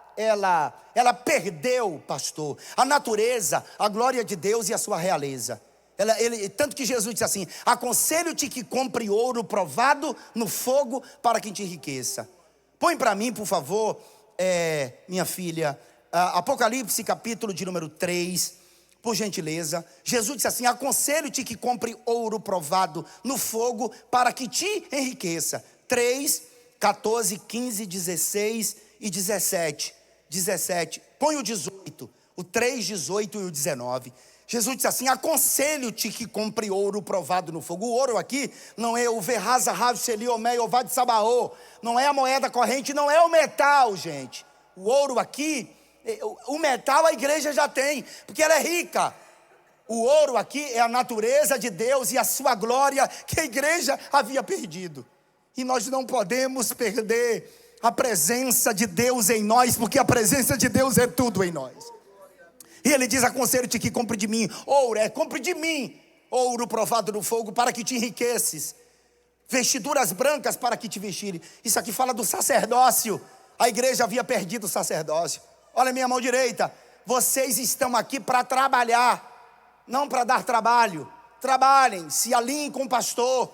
A: perdeu, pastor, a natureza, a glória de Deus e a sua realeza. Tanto que Jesus disse assim: aconselho-te que compre ouro provado no fogo para que te enriqueça. Põe para mim, por favor, minha filha, Apocalipse capítulo de número 3, por gentileza. Jesus disse assim: aconselho-te que compre ouro provado no fogo para que te enriqueça. 3, 14, 15, 16 e 17. Põe o 18, o 3, 18 e o 19. Jesus disse assim: aconselho-te que compre ouro provado no fogo. O ouro aqui não é o verraza, rav, seliomé, ová de sabaô. Não é a moeda corrente, não é o metal, gente. O ouro aqui, o metal a igreja já tem, porque ela é rica. O ouro aqui é a natureza de Deus e a sua glória que a igreja havia perdido. E nós não podemos perder a presença de Deus em nós, porque a presença de Deus é tudo em nós. E ele diz: aconselho-te que compre de mim ouro, compre de mim ouro provado no fogo, para que te enriqueces, vestiduras brancas para que te vestirem. Isso aqui fala do sacerdócio. A igreja havia perdido o sacerdócio. Olha a minha mão direita. Vocês estão aqui para trabalhar, não para dar trabalho. Trabalhem, se alinhem com o pastor,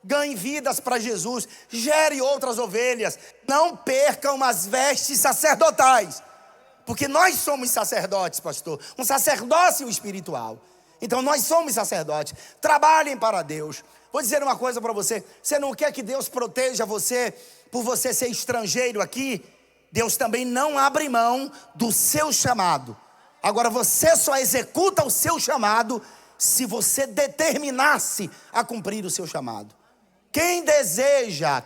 A: ganhem vidas para Jesus, gerem outras ovelhas. Não percam as vestes sacerdotais, porque nós somos sacerdotes, pastor. Um sacerdócio espiritual. Então nós somos sacerdotes. Trabalhem para Deus. Vou dizer uma coisa para você. Você não quer que Deus proteja você por você ser estrangeiro aqui? Deus também não abre mão do seu chamado. Agora você só executa o seu chamado se você determinar-se a cumprir o seu chamado. Quem deseja,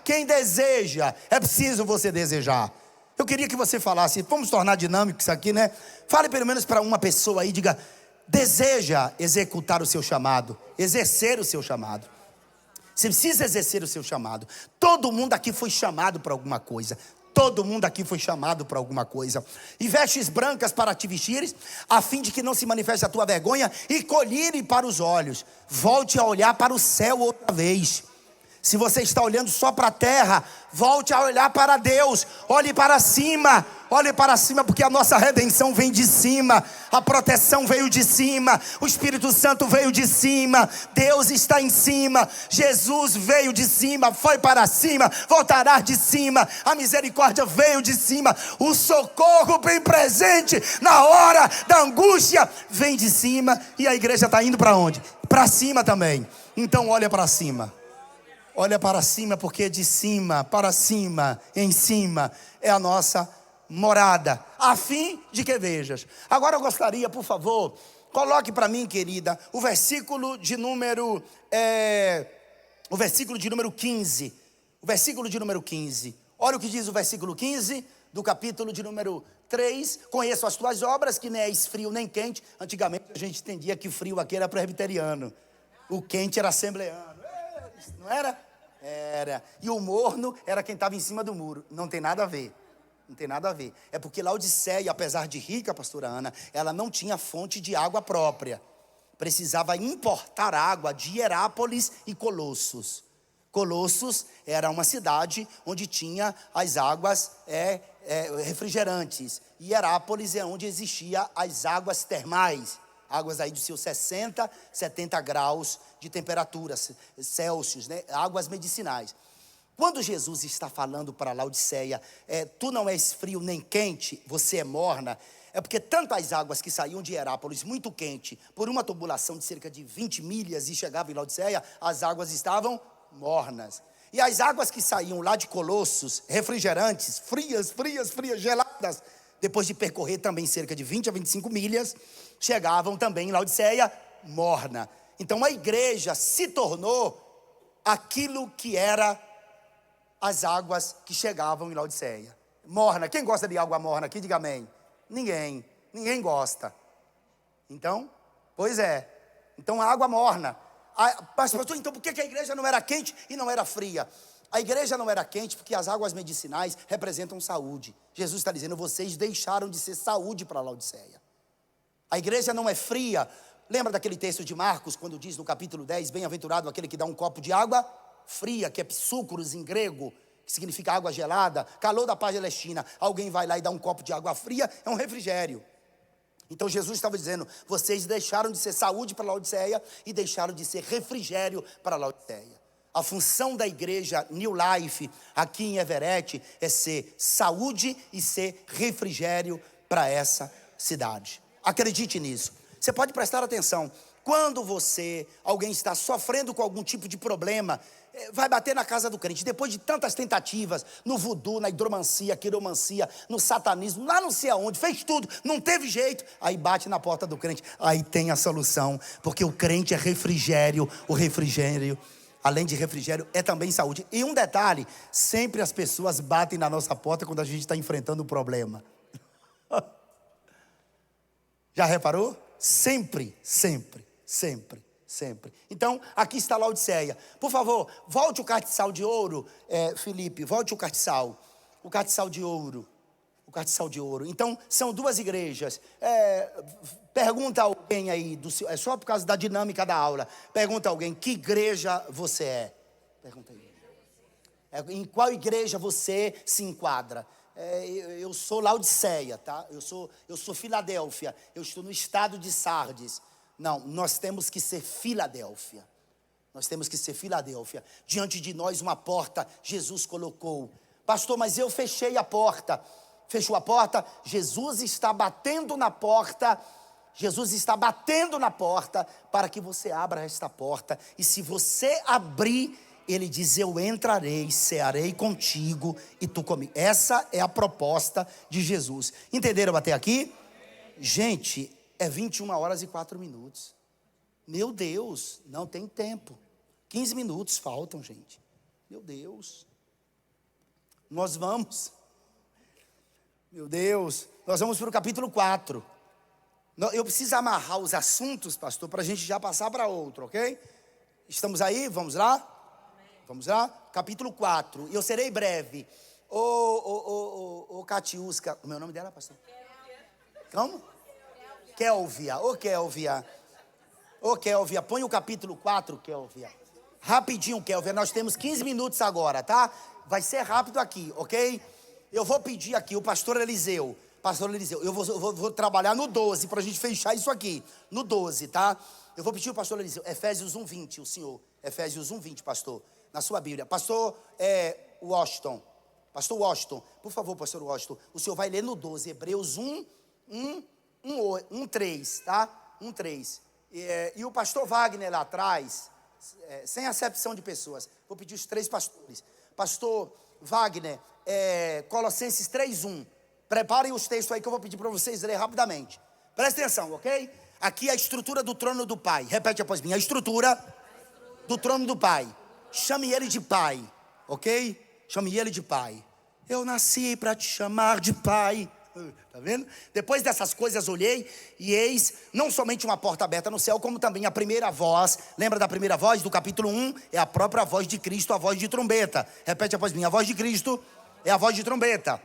A: é preciso você desejar. Eu queria que você falasse, vamos tornar dinâmico isso aqui, né? Fale pelo menos para uma pessoa aí, diga: deseja executar o seu chamado, exercer o seu chamado. Você precisa exercer o seu chamado. Todo mundo aqui foi chamado para alguma coisa. Todo mundo aqui foi chamado para alguma coisa. E vestes brancas para te vestires, a fim de que não se manifeste a tua vergonha, e colhire para os olhos. Volte a olhar para o céu outra vez. Se você está olhando só para a terra, volte a olhar para Deus. Olhe para cima, porque a nossa redenção vem de cima. A proteção veio de cima. O Espírito Santo veio de cima. Deus está em cima. Jesus veio de cima, foi para cima, voltará de cima. A misericórdia veio de cima. O socorro bem presente na hora da angústia vem de cima. E a igreja está indo para onde? Para cima também. Então olha para cima. Olha para cima, porque de cima para cima, em cima, é a nossa morada, a fim de que vejas. Agora eu gostaria, por favor, coloque para mim, querida, o versículo de número 15. O versículo de número 15. Olha o que diz o versículo 15 do capítulo de número 3. Conheço as tuas obras, que nem és frio nem quente. Antigamente a gente entendia que o frio aqui era presbiteriano, o quente era assembleano. Não era? Era. E o morno era quem estava em cima do muro. Não tem nada a ver. Não tem nada a ver. É porque Laodiceia, apesar de rica, pastora Ana, ela não tinha fonte de água própria. Precisava importar água de Hierápolis e Colossos. Colossos era uma cidade onde tinha as águas refrigerantes. E Hierápolis é onde existia as águas termais. Águas aí dos seus 60, 70 graus de temperatura, Celsius, né? Águas medicinais. Quando Jesus está falando para Laodiceia, tu não és frio nem quente, você é morna, é porque tantas águas que saíam de Hierápolis, muito quente, por uma tubulação de cerca de 20 milhas e chegavam em Laodiceia, as águas estavam mornas. E as águas que saíam lá de Colossos, refrigerantes, frias, geladas, depois de percorrer também cerca de 20 a 25 milhas, chegavam também em Laodiceia morna. Então a igreja se tornou aquilo que era as águas que chegavam em Laodiceia. Morna. Quem gosta de água morna aqui, diga amém. Ninguém gosta. Então, pois é. Então a água morna. Mas pastor, então por que a igreja não era quente e não era fria? A igreja não era quente porque as águas medicinais representam saúde. Jesus está dizendo: vocês deixaram de ser saúde para Laodiceia. A igreja não é fria. Lembra daquele texto de Marcos, quando diz no capítulo 10, bem-aventurado aquele que dá um copo de água fria, que é psúcuros em grego, que significa água gelada, calor da Palestina. Alguém vai lá e dá um copo de água fria, é um refrigério. Então Jesus estava dizendo: vocês deixaram de ser saúde para Laodiceia e deixaram de ser refrigério para Laodiceia. A função da igreja New Life aqui em Everett é ser saúde e ser refrigério para essa cidade. Acredite nisso. Você pode prestar atenção. Quando alguém está sofrendo com algum tipo de problema, vai bater na casa do crente, depois de tantas tentativas, no voodoo, na hidromancia, quiromancia, no satanismo, lá não sei aonde, fez tudo, não teve jeito, aí bate na porta do crente, aí tem a solução, porque o crente é refrigério, o refrigério, além de refrigério, é também saúde. E um detalhe, sempre as pessoas batem na nossa porta quando a gente está enfrentando um problema. Já reparou? Sempre, sempre, sempre, sempre. Então, aqui está Laodiceia. Por favor, volte o castiçal de ouro, Felipe, volte o castiçal de ouro. O castiçal de ouro. Então, são duas igrejas. Pergunta alguém aí, é só por causa da dinâmica da aula. Pergunta alguém, que igreja você é? Pergunta aí. Em qual igreja você se enquadra? Eu sou Laodiceia, tá? Eu sou Filadélfia. Eu estou no estado de Sardes. Não, nós temos que ser Filadélfia. Nós temos que ser Filadélfia. Diante de nós uma porta Jesus colocou. Pastor, mas eu fechei a porta. Fechou a porta? Jesus está batendo na porta. Jesus está batendo na porta para que você abra esta porta. E se você abrir, Ele diz, eu entrarei, cearei contigo e tu comigo. Essa é a proposta de Jesus. Entenderam até aqui? Gente, é 21h04. Meu Deus, não tem tempo. 15 minutos faltam, gente. Meu Deus. Nós vamos para o capítulo 4. Eu preciso amarrar os assuntos, pastor, para a gente já passar para outro, ok? Estamos aí? Vamos lá? Vamos lá? Capítulo 4. E eu serei breve. Ô Catiusca. O meu nome dela, pastor? Como? Kélvia. Ô Kélvia, põe o capítulo 4, Kélvia. Rapidinho, Kélvia. Nós temos 15 minutos agora, tá? Vai ser rápido aqui, ok? Eu vou pedir aqui o pastor Eliseu. Eu vou trabalhar no 12 para a gente fechar isso aqui. No 12, tá? Eu vou pedir o pastor Eliseu. Efésios 1:20, o senhor. Efésios 1:20, pastor. Na sua Bíblia. Pastor Washington. Pastor Washington. Por favor, pastor Washington. O senhor vai ler no 12. Hebreus 1:3, tá? 1:3. E o pastor Wagner lá atrás, sem acepção de pessoas. Vou pedir os 3 pastores. Pastor Wagner, Colossenses 3:1. Preparem os textos aí que eu vou pedir para vocês lerem rapidamente. Presta atenção, ok? Aqui é a estrutura do trono do Pai. Repete após mim. A estrutura do trono do Pai. Chame ele de Pai, ok? Chame ele de Pai. Eu nasci para te chamar de Pai. Tá vendo? Depois dessas coisas olhei e eis não somente uma porta aberta no céu, como também a primeira voz. Lembra da primeira voz do capítulo 1? É a própria voz de Cristo, a voz de trombeta. Repete após mim. A voz de Cristo é a voz de trombeta.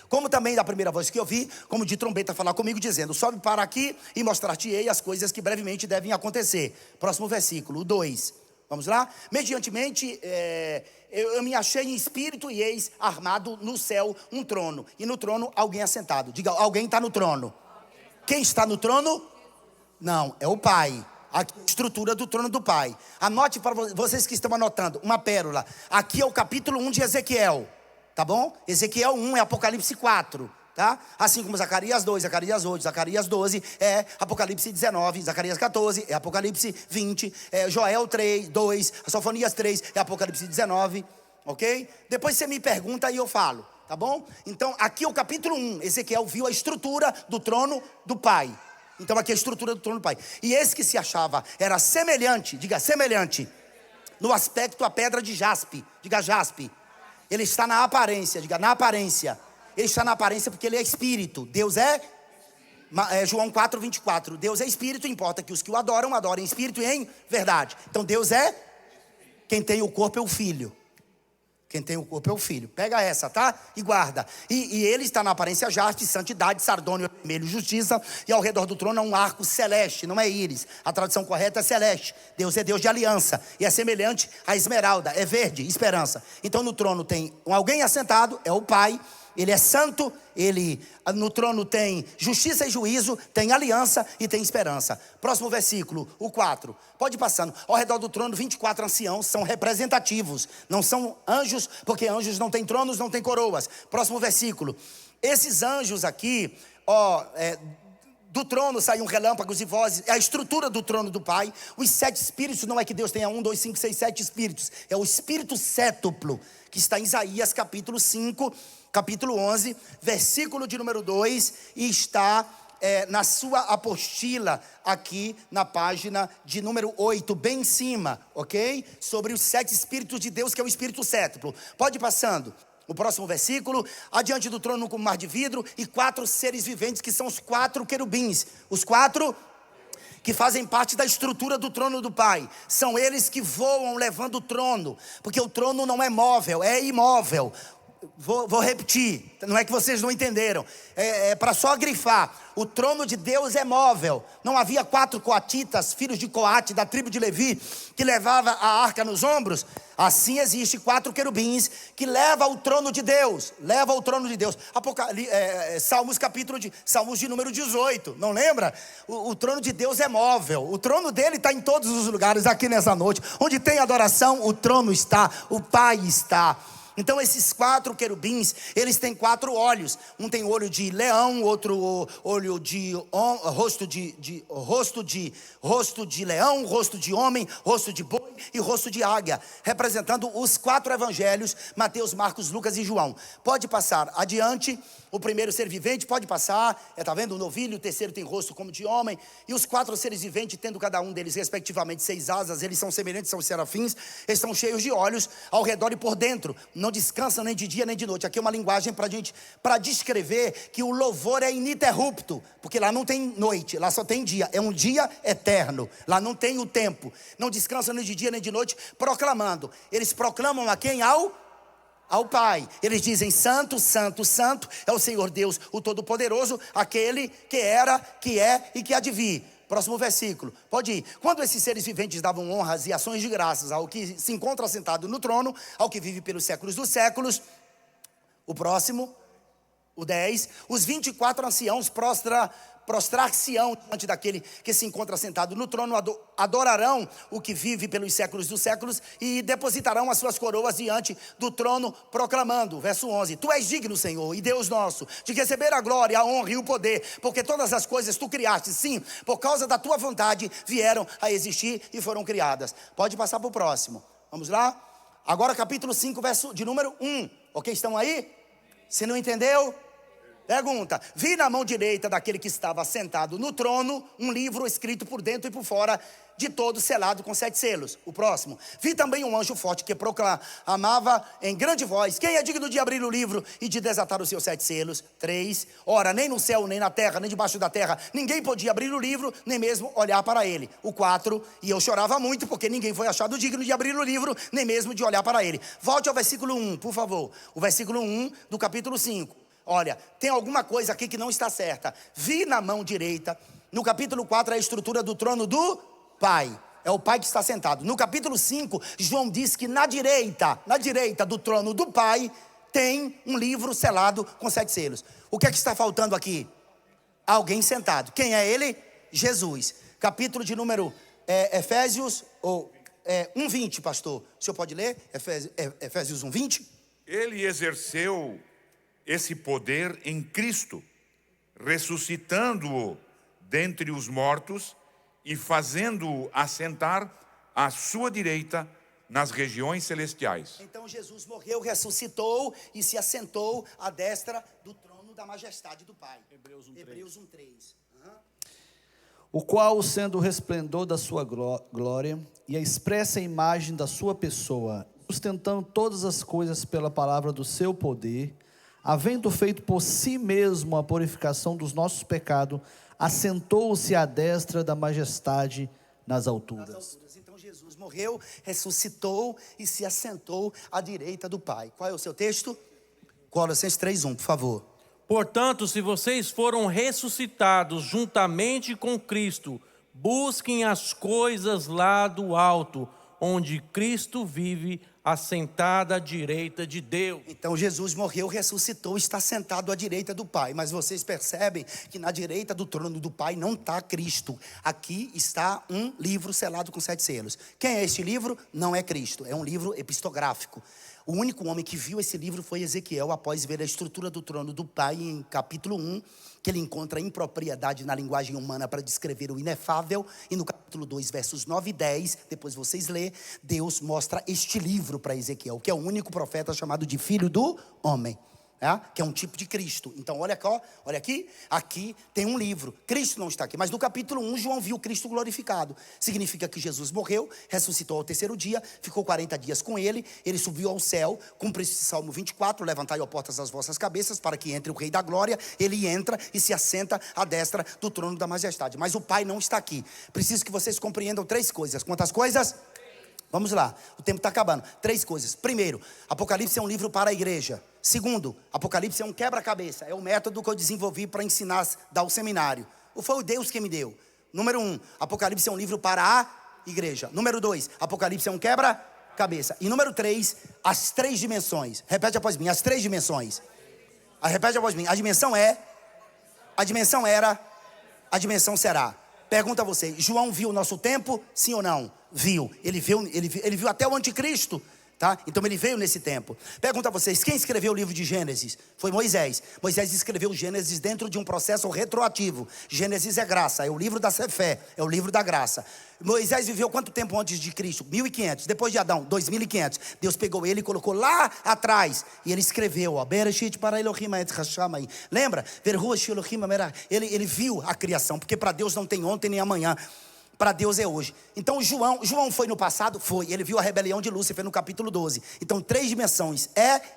A: Como também da primeira voz que eu vi, como de trombeta falar comigo, dizendo, sobe para aqui e mostrar-te-ei as coisas que brevemente devem acontecer. Próximo versículo, 2. Vamos lá? Mediantemente, eu me achei em espírito e eis armado no céu um trono. E no trono alguém assentado. Diga, alguém está no trono. Quem está no trono? Não, é o Pai. A estrutura do trono do Pai. Anote para vocês que estão anotando, uma pérola. Aqui é o capítulo 1 de Ezequiel. Tá bom? Ezequiel 1 é Apocalipse 4, tá? Assim como Zacarias 2, Zacarias 8, Zacarias 12 é Apocalipse 19, Zacarias 14 é Apocalipse 20, Joel 3, 2, Sofonias 3 é Apocalipse 19, ok? Depois você me pergunta e eu falo, tá bom? Então aqui é o capítulo 1, Ezequiel viu a estrutura do trono do Pai. Então aqui é a estrutura do trono do Pai. E esse que se achava era semelhante, diga semelhante, no aspecto a pedra de jaspe, diga jaspe. Ele está na aparência, diga na aparência. Ele está na aparência porque ele é espírito. Deus João 4:24. Deus é espírito, importa que os que o adoram, adorem em espírito e em verdade. Então Deus é, quem tem o corpo é o Filho. Quem tem o corpo é o Filho. Pega essa, tá? E guarda. E ele está na aparência jaspe, santidade, sardônio, vermelho, justiça. E ao redor do trono é um arco celeste, não é íris. A tradução correta é celeste. Deus é Deus de aliança. E é semelhante à esmeralda, é verde, esperança. Então no trono tem alguém assentado, é o Pai. Ele é santo, no trono tem justiça e juízo, tem aliança e tem esperança. Próximo versículo, o 4. Pode ir passando. Ao redor do trono, 24 anciãos são representativos. Não são anjos, porque anjos não têm tronos, não têm coroas. Próximo versículo. Esses anjos aqui, Do trono saíam relâmpagos e vozes. É a estrutura do trono do Pai. Os 7 espíritos, não é que Deus tenha 1, 2, 5, 6, 7 espíritos. É o espírito sétuplo, que está em Isaías capítulo 5, capítulo 11, versículo de número 2. E está na sua apostila, aqui na página de número 8, bem em cima, ok? Sobre os 7 espíritos de Deus, que é o espírito sétuplo. Pode ir passando. O próximo versículo: adiante do trono como mar de vidro, e 4 seres viventes, que são os 4 querubins. Os 4 que fazem parte da estrutura do trono do Pai. São eles que voam levando o trono, porque o trono não é móvel, é imóvel. Vou repetir, não é que vocês não entenderam, é para só grifar. O trono de Deus é móvel. Não havia 4 coatitas, filhos de Coate, da tribo de Levi, que levava a arca nos ombros. Assim existe 4 querubins que levam o trono de Deus. Leva o trono de Deus. Salmos de número 18, não lembra? O trono de Deus é móvel. O trono dele está em todos os lugares aqui nessa noite. Onde tem adoração, o trono está, o Pai está. Então esses 4 querubins, eles têm 4 olhos. Um tem olho de leão, outro olho de rosto de leão, rosto de homem, rosto de boi e rosto de águia, representando os 4 evangelhos: Mateus, Marcos, Lucas e João. Pode passar adiante. O primeiro ser vivente, pode passar, tá vendo? O novilho. O terceiro tem rosto como de homem. E os 4 seres viventes, tendo cada um deles respectivamente 6 asas, eles são semelhantes aos serafins, estão cheios de olhos ao redor e por dentro. Não descansam nem de dia nem de noite. Aqui é uma linguagem para descrever que o louvor é ininterrupto, porque lá não tem noite, lá só tem dia. É um dia eterno. Lá não tem o tempo. Não descansam nem de dia nem de noite, proclamando. Eles proclamam a quem? Ao Pai. Eles dizem: santo, santo, santo é o Senhor Deus, o Todo-Poderoso, aquele que era, que é e que há de vir. Próximo versículo, pode ir. Quando esses seres viventes davam honras e ações de graças ao que se encontra sentado no trono, ao que vive pelos séculos dos séculos. O próximo, o 10. Os 24 anciãos prostrar-se-ão diante daquele que se encontra sentado no trono, adorarão o que vive pelos séculos dos séculos e depositarão as suas coroas diante do trono, proclamando, verso 11: Tu és digno, Senhor, e Deus nosso, de receber a glória, a honra e o poder, porque todas as coisas tu criaste, sim, por causa da tua vontade vieram a existir e foram criadas. Pode passar para o próximo, vamos lá? Agora capítulo 5, verso de número 1, ok? Estão aí? Se não entendeu? Pergunta: vi na mão direita daquele que estava sentado no trono um livro escrito por dentro e por fora, de todo selado com 7 selos. O próximo: vi também um anjo forte que proclamava em grande voz: quem é digno de abrir o livro e de desatar os seus 7 selos? 3. Ora, nem no céu, nem na terra, nem debaixo da terra, ninguém podia abrir o livro, nem mesmo olhar para ele. O 4. E eu chorava muito, porque ninguém foi achado digno de abrir o livro, nem mesmo de olhar para ele. Volte ao versículo 1, por favor. O versículo 1 do capítulo 5. Olha, tem alguma coisa aqui que não está certa. Vi na mão direita. No capítulo 4 é a estrutura do trono do Pai. É o Pai que está sentado. No capítulo 5, João diz que na direita do trono do Pai, tem um livro selado com 7 selos. O que é que está faltando aqui? Alguém sentado. Quem é ele? Jesus. Capítulo de número Efésios 1:20, pastor. O senhor pode ler? Efésios 1:20.
B: Ele exerceu esse poder em Cristo, ressuscitando-o dentre os mortos e fazendo-o assentar à sua direita nas regiões celestiais.
A: Então Jesus morreu, ressuscitou e se assentou à destra do trono da majestade do Pai. Hebreus 1:3.
C: O qual, sendo o resplendor da sua glória e a expressa imagem da sua pessoa, sustentando todas as coisas pela palavra do seu poder, havendo feito por si mesmo a purificação dos nossos pecados, assentou-se à destra da majestade nas alturas.
A: Então Jesus morreu, ressuscitou e se assentou à direita do Pai. Qual é o seu texto? Colossenses 3:1, por favor.
D: Portanto, se vocês foram ressuscitados juntamente com Cristo, busquem as coisas lá do alto, onde Cristo vive, assentado à direita de Deus.
A: Então Jesus morreu, ressuscitou, está sentado à direita do Pai. Mas vocês percebem que na direita do trono do Pai não está Cristo. Aqui está um livro selado com 7 selos. Quem é este livro? Não é Cristo, é um livro epistográfico. O único homem que viu esse livro foi Ezequiel, após ver a estrutura do trono do Pai, em capítulo 1, que ele encontra impropriedade na linguagem humana para descrever o inefável. E no capítulo 2, versos 9 e 10, depois vocês lê, Deus mostra este livro para Ezequiel, que é o único profeta chamado de Filho do Homem. Que é um tipo de Cristo. Então olha aqui, aqui tem um livro. Cristo não está aqui, mas no capítulo 1 João viu Cristo glorificado. Significa que Jesus morreu, ressuscitou ao terceiro dia, ficou 40 dias com ele, ele subiu ao céu, cumpre-se Salmo 24, levantai, ó portas, as vossas cabeças, para que entre o Rei da Glória. Ele entra e se assenta à destra do trono da majestade. Mas o Pai não está aqui. Preciso que vocês compreendam 3 coisas. Quantas coisas? Vamos lá, o tempo está acabando. 3 coisas. Primeiro, Apocalipse é um livro para a igreja. Segundo, Apocalipse é um quebra-cabeça. É o método que eu desenvolvi para ensinar, dar o seminário. Foi o Deus que me deu. Número 1, Apocalipse é um livro para a igreja. Número 2, Apocalipse é um quebra-cabeça. E número 3, as 3 dimensões. Repete após mim, as 3 dimensões. Repete após mim, a dimensão é, a dimensão era, a dimensão será. Pergunta a você, João viu o nosso tempo? Sim ou não? Viu. Ele viu até o anticristo, tá? Então ele veio nesse tempo. Pergunta a vocês, quem escreveu o livro de Gênesis? Foi Moisés. Moisés escreveu Gênesis dentro de um processo retroativo. Gênesis é graça, é o livro da fé, é o livro da graça. Moisés viveu quanto tempo antes de Cristo? 1500. Depois de Adão, 2500. Deus pegou ele e colocou lá atrás. E ele escreveu, ó, Bereshit para Elohim et Hashamai. Lembra? Ele viu a criação, porque para Deus não tem ontem nem amanhã. Para Deus é hoje. Então João foi no passado? Foi. Ele viu a rebelião de Lúcifer no capítulo 12. Então 3 dimensões,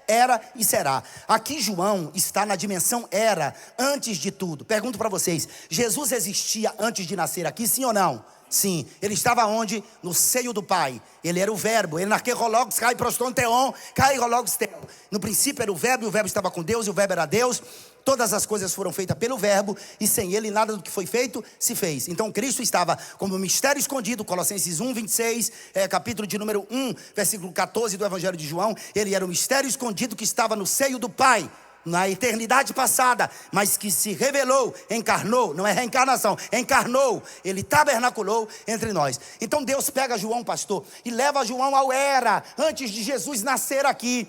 A: era e será. Aqui João está na dimensão era, antes de tudo. Pergunto para vocês, Jesus existia antes de nascer aqui, sim ou não? Sim. Ele estava onde? No seio do Pai. Ele era o verbo. Ele naquerologos kai proston teon, kai rologos teon. No princípio era o verbo, e o verbo estava com Deus, e o verbo era Deus. Todas as coisas foram feitas pelo verbo, e sem ele nada do que foi feito se fez. Então Cristo estava como um mistério escondido. Colossenses 1, 26, capítulo de número 1, versículo 14 do Evangelho de João. Ele era um mistério escondido que estava no seio do Pai, na eternidade passada, mas que se revelou, encarnou. Não é reencarnação, encarnou. Ele tabernaculou entre nós. Então Deus pega João, pastor, e leva João ao era, antes de Jesus nascer aqui.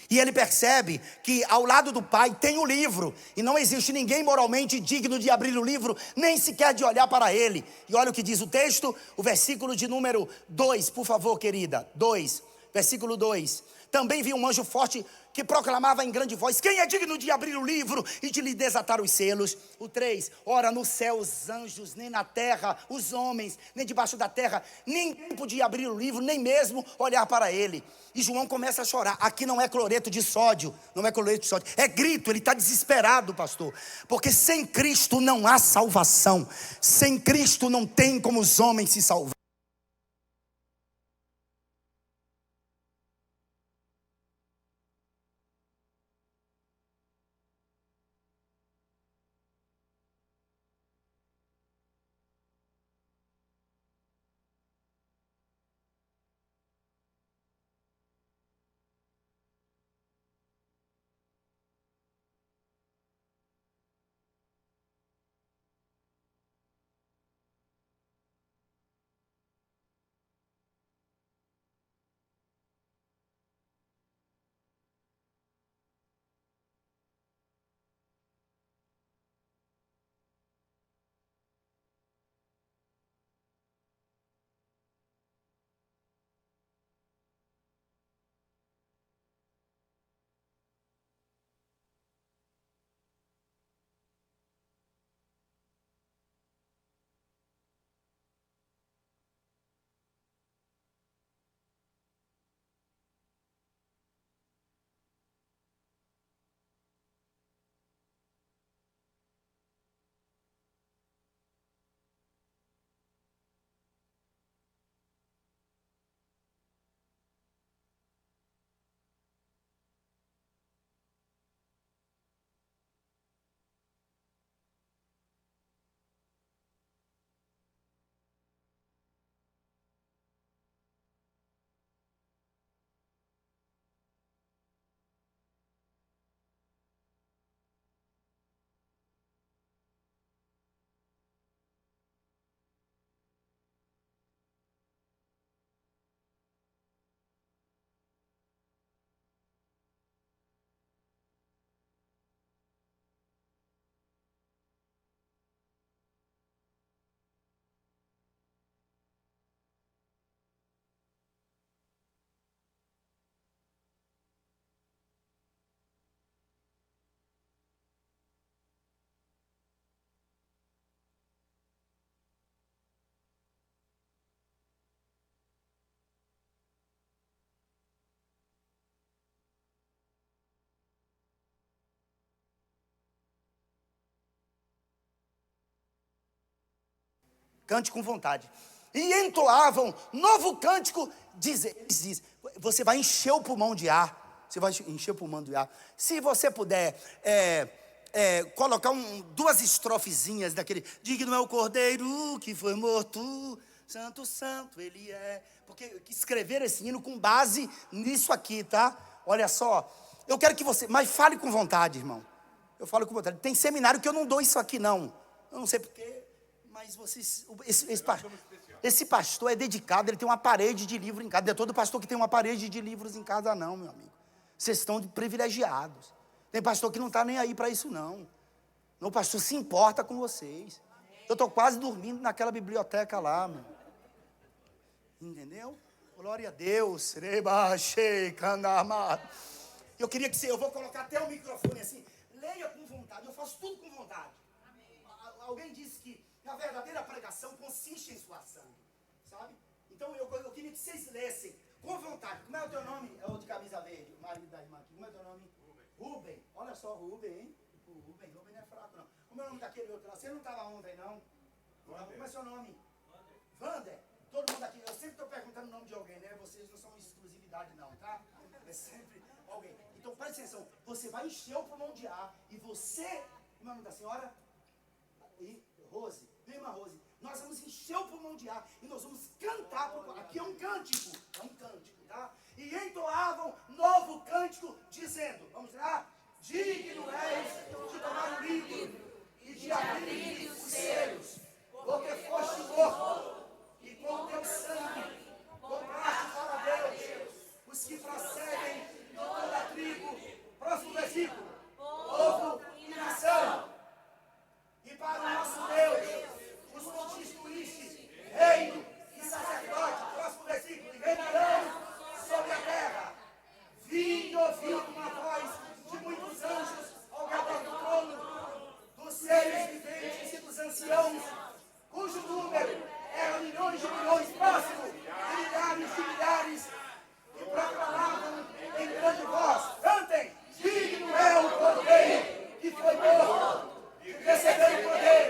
A: E ele percebe que ao lado do Pai tem o livro. E não existe ninguém moralmente digno de abrir o livro, nem sequer de olhar para ele. E olha o que diz o texto, o versículo de número 2, por favor, querida. 2, versículo 2. Também vi um anjo forte que proclamava em grande voz: quem é digno de abrir o livro e de lhe desatar os selos? O 3, ora no céu os anjos, nem na terra os homens, nem debaixo da terra, ninguém podia abrir o livro, nem mesmo olhar para ele. E João começa a chorar. Aqui não é cloreto de sódio, não é cloreto de sódio, é grito. Ele está desesperado, pastor, porque sem Cristo não há salvação. Sem Cristo não tem como os homens se salvar. Cante com vontade. E entoavam novo cântico, eles dizem, você vai encher o pulmão de ar. Você vai encher o pulmão de ar. Se você puder colocar duas estrofezinhas daquele, digno é o cordeiro que foi morto, santo, santo ele é. Porque escrever esse hino com base nisso aqui, tá? Olha só, eu quero que você, mas fale com vontade, irmão. Eu falo com vontade. Tem seminário que eu não dou isso aqui, não. Eu não sei porquê, mas vocês, esse pastor é dedicado, ele tem uma parede de livro em casa. Não é todo pastor que tem uma parede de livros em casa, não, meu amigo. Vocês estão privilegiados. Tem pastor que não está nem aí para isso, não. O pastor se importa com vocês. Eu estou quase dormindo naquela biblioteca lá, meu. Entendeu? Glória a Deus. Eu queria que você, eu vou colocar até o microfone assim. Leia com vontade, eu faço tudo com vontade. Alguém disse que a verdadeira pregação consiste em sua ação, sabe? Então eu queria que vocês lessem com vontade. Como é o teu nome? É o de camisa verde, o marido da irmã aqui. Como é o teu nome? Rubem. Olha só, Rubem, hein? Rubem não é fraco, não. Como é o nome daquele outro lá? Você não estava ontem, não? Como é seu nome? Vander. Todo mundo aqui, eu sempre estou perguntando o nome de alguém, né? Vocês não são exclusividade, não, tá? É sempre alguém. Então, presta atenção. Você vai encher o pulmão de ar e você, como é o nome da senhora? Rose. Minha irmã Rose. Nós vamos encher o pulmão de ar e nós vamos cantar. Aqui é um cântico. É um cântico, tá? E entoavam novo cântico, dizendo, vamos lá? Digno és de tomar o livro e de abrir os selos, porque foste morto e com teu sangue compraste para Deus os que procedem de toda a tribo. Próximo versículo. Povo e nação. E para o nosso Deus os constituíste reino e sacerdote. Próximo versículo. E reinarão sobre a terra. Vim e ouvi uma voz de muitos anjos ao redor do trono, dos seres viventes e dos anciãos, cujo número era milhões de milhões, próximo, e milhares de milhares, e proclamavam em grande voz, cantem, digno é o cordeiro que foi morto, que recebeu poder,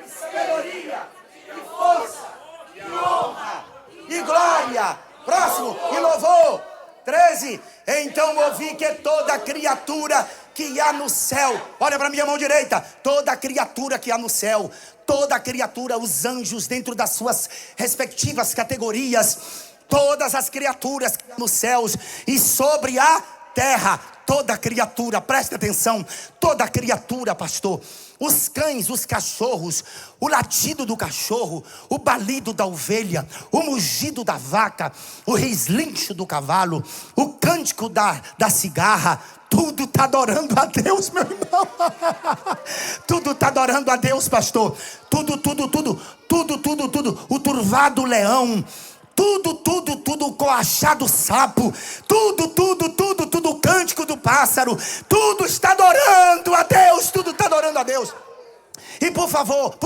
A: e sabedoria, e força, e honra, e glória, próximo, e louvor. 13, então ouvi que toda criatura que há no céu, olha para minha mão direita, toda criatura que há no céu, toda criatura, os anjos dentro das suas respectivas categorias, todas as criaturas que há nos céus e sobre a terra, toda criatura, presta atenção, toda criatura, pastor, os cães, os cachorros, o latido do cachorro, o balido da ovelha, o mugido da vaca, o reslincho do cavalo, o cântico da cigarra, tudo está adorando a Deus, meu irmão. Tudo está adorando a Deus, pastor. Tudo. O turvado leão. Tudo, o coachado sapo, tudo, o cântico do pássaro, tudo está adorando a Deus, tudo está adorando a Deus. E por favor,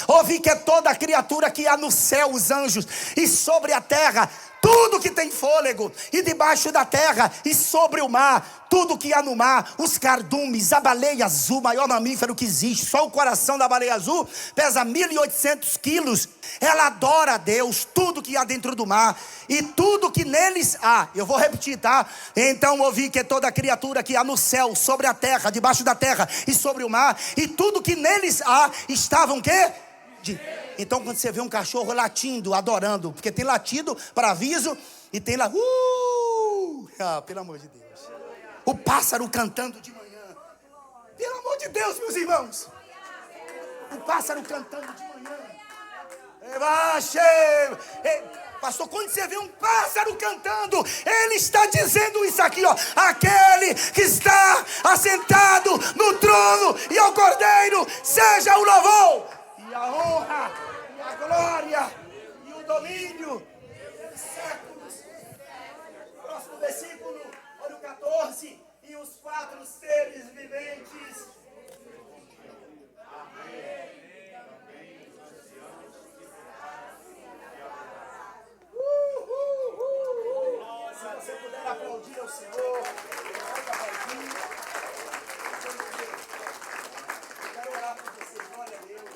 A: ouvi que é toda criatura que há no céu, os anjos, e sobre a terra, tudo que tem fôlego, e debaixo da terra, e sobre o mar, tudo que há no mar, os cardumes, a baleia azul, maior mamífero que existe, só o coração da baleia azul pesa 1.800 quilos, ela adora a Deus, tudo que há dentro do mar, e tudo que neles há, eu vou repetir, tá? Então ouvi que toda criatura que há no céu, sobre a terra, debaixo da terra, e sobre o mar, e tudo que neles há, estavam o quê? Então quando você vê um cachorro latindo, adorando, porque tem latido para aviso e tem lá, pelo amor de Deus, o pássaro cantando de manhã, pelo amor de Deus, meus irmãos, o pássaro cantando de manhã, pastor, quando você vê um pássaro cantando, ele está dizendo isso aqui, ó, aquele que está assentado no trono e ao cordeiro, seja o louvor, e a honra, e a glória, e o domínio, pelos séculos. Próximo versículo, olha o 14, e os 4 seres viventes. Se você puder aplaudir ao Senhor, quero orar por vocês, glória a Deus.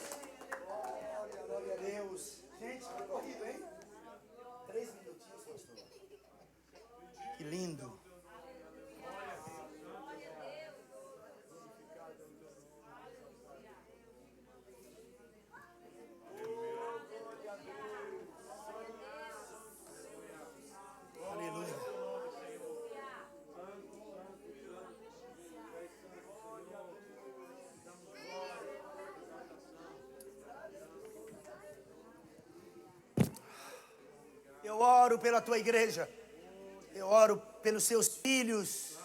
A: Eu oro pela tua igreja. Eu oro pelos seus filhos.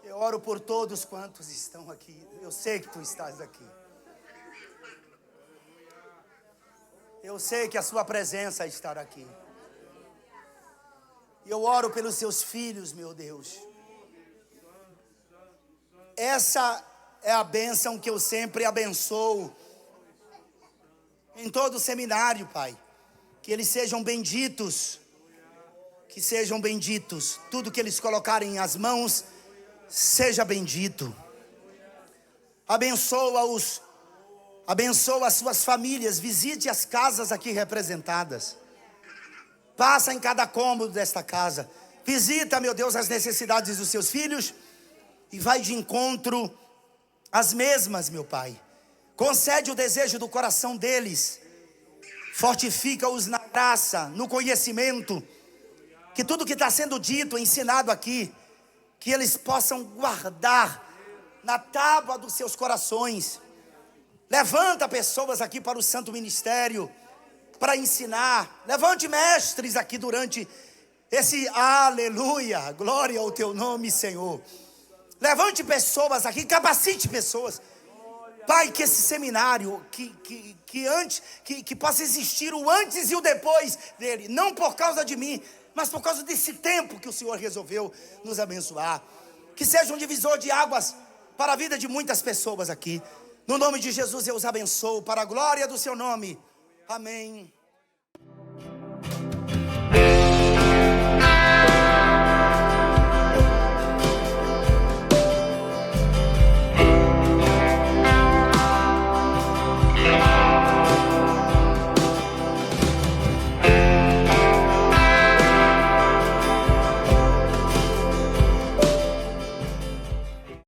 A: Eu oro por todos quantos estão aqui. Eu sei que tu estás aqui. Eu sei que a sua presença está aqui. Eu oro pelos seus filhos, meu Deus. Essa é a bênção que eu sempre abençoo em todo o seminário, Pai. Que eles sejam benditos. Que sejam benditos. Tudo que eles colocarem as mãos, seja bendito. Abençoa-os. Abençoa as suas famílias. Visite as casas aqui representadas. Passa em cada cômodo desta casa. Visita, meu Deus, as necessidades dos seus filhos. E vai de encontro às mesmas, meu Pai. Concede o desejo do coração deles. Fortifica-os na graça, no conhecimento. Que tudo que está sendo dito, ensinado aqui, que eles possam guardar na tábua dos seus corações. Levanta pessoas aqui para o santo ministério, para ensinar. Levante mestres aqui durante esse aleluia, glória ao teu nome, Senhor. Levante pessoas aqui, capacite pessoas. Pai, que esse seminário, que possa existir o antes e o depois dele. Não por causa de mim, mas por causa desse tempo que o Senhor resolveu nos abençoar. Que seja um divisor de águas para a vida de muitas pessoas aqui. No nome de Jesus eu os abençoo, para a glória do seu nome. Amém.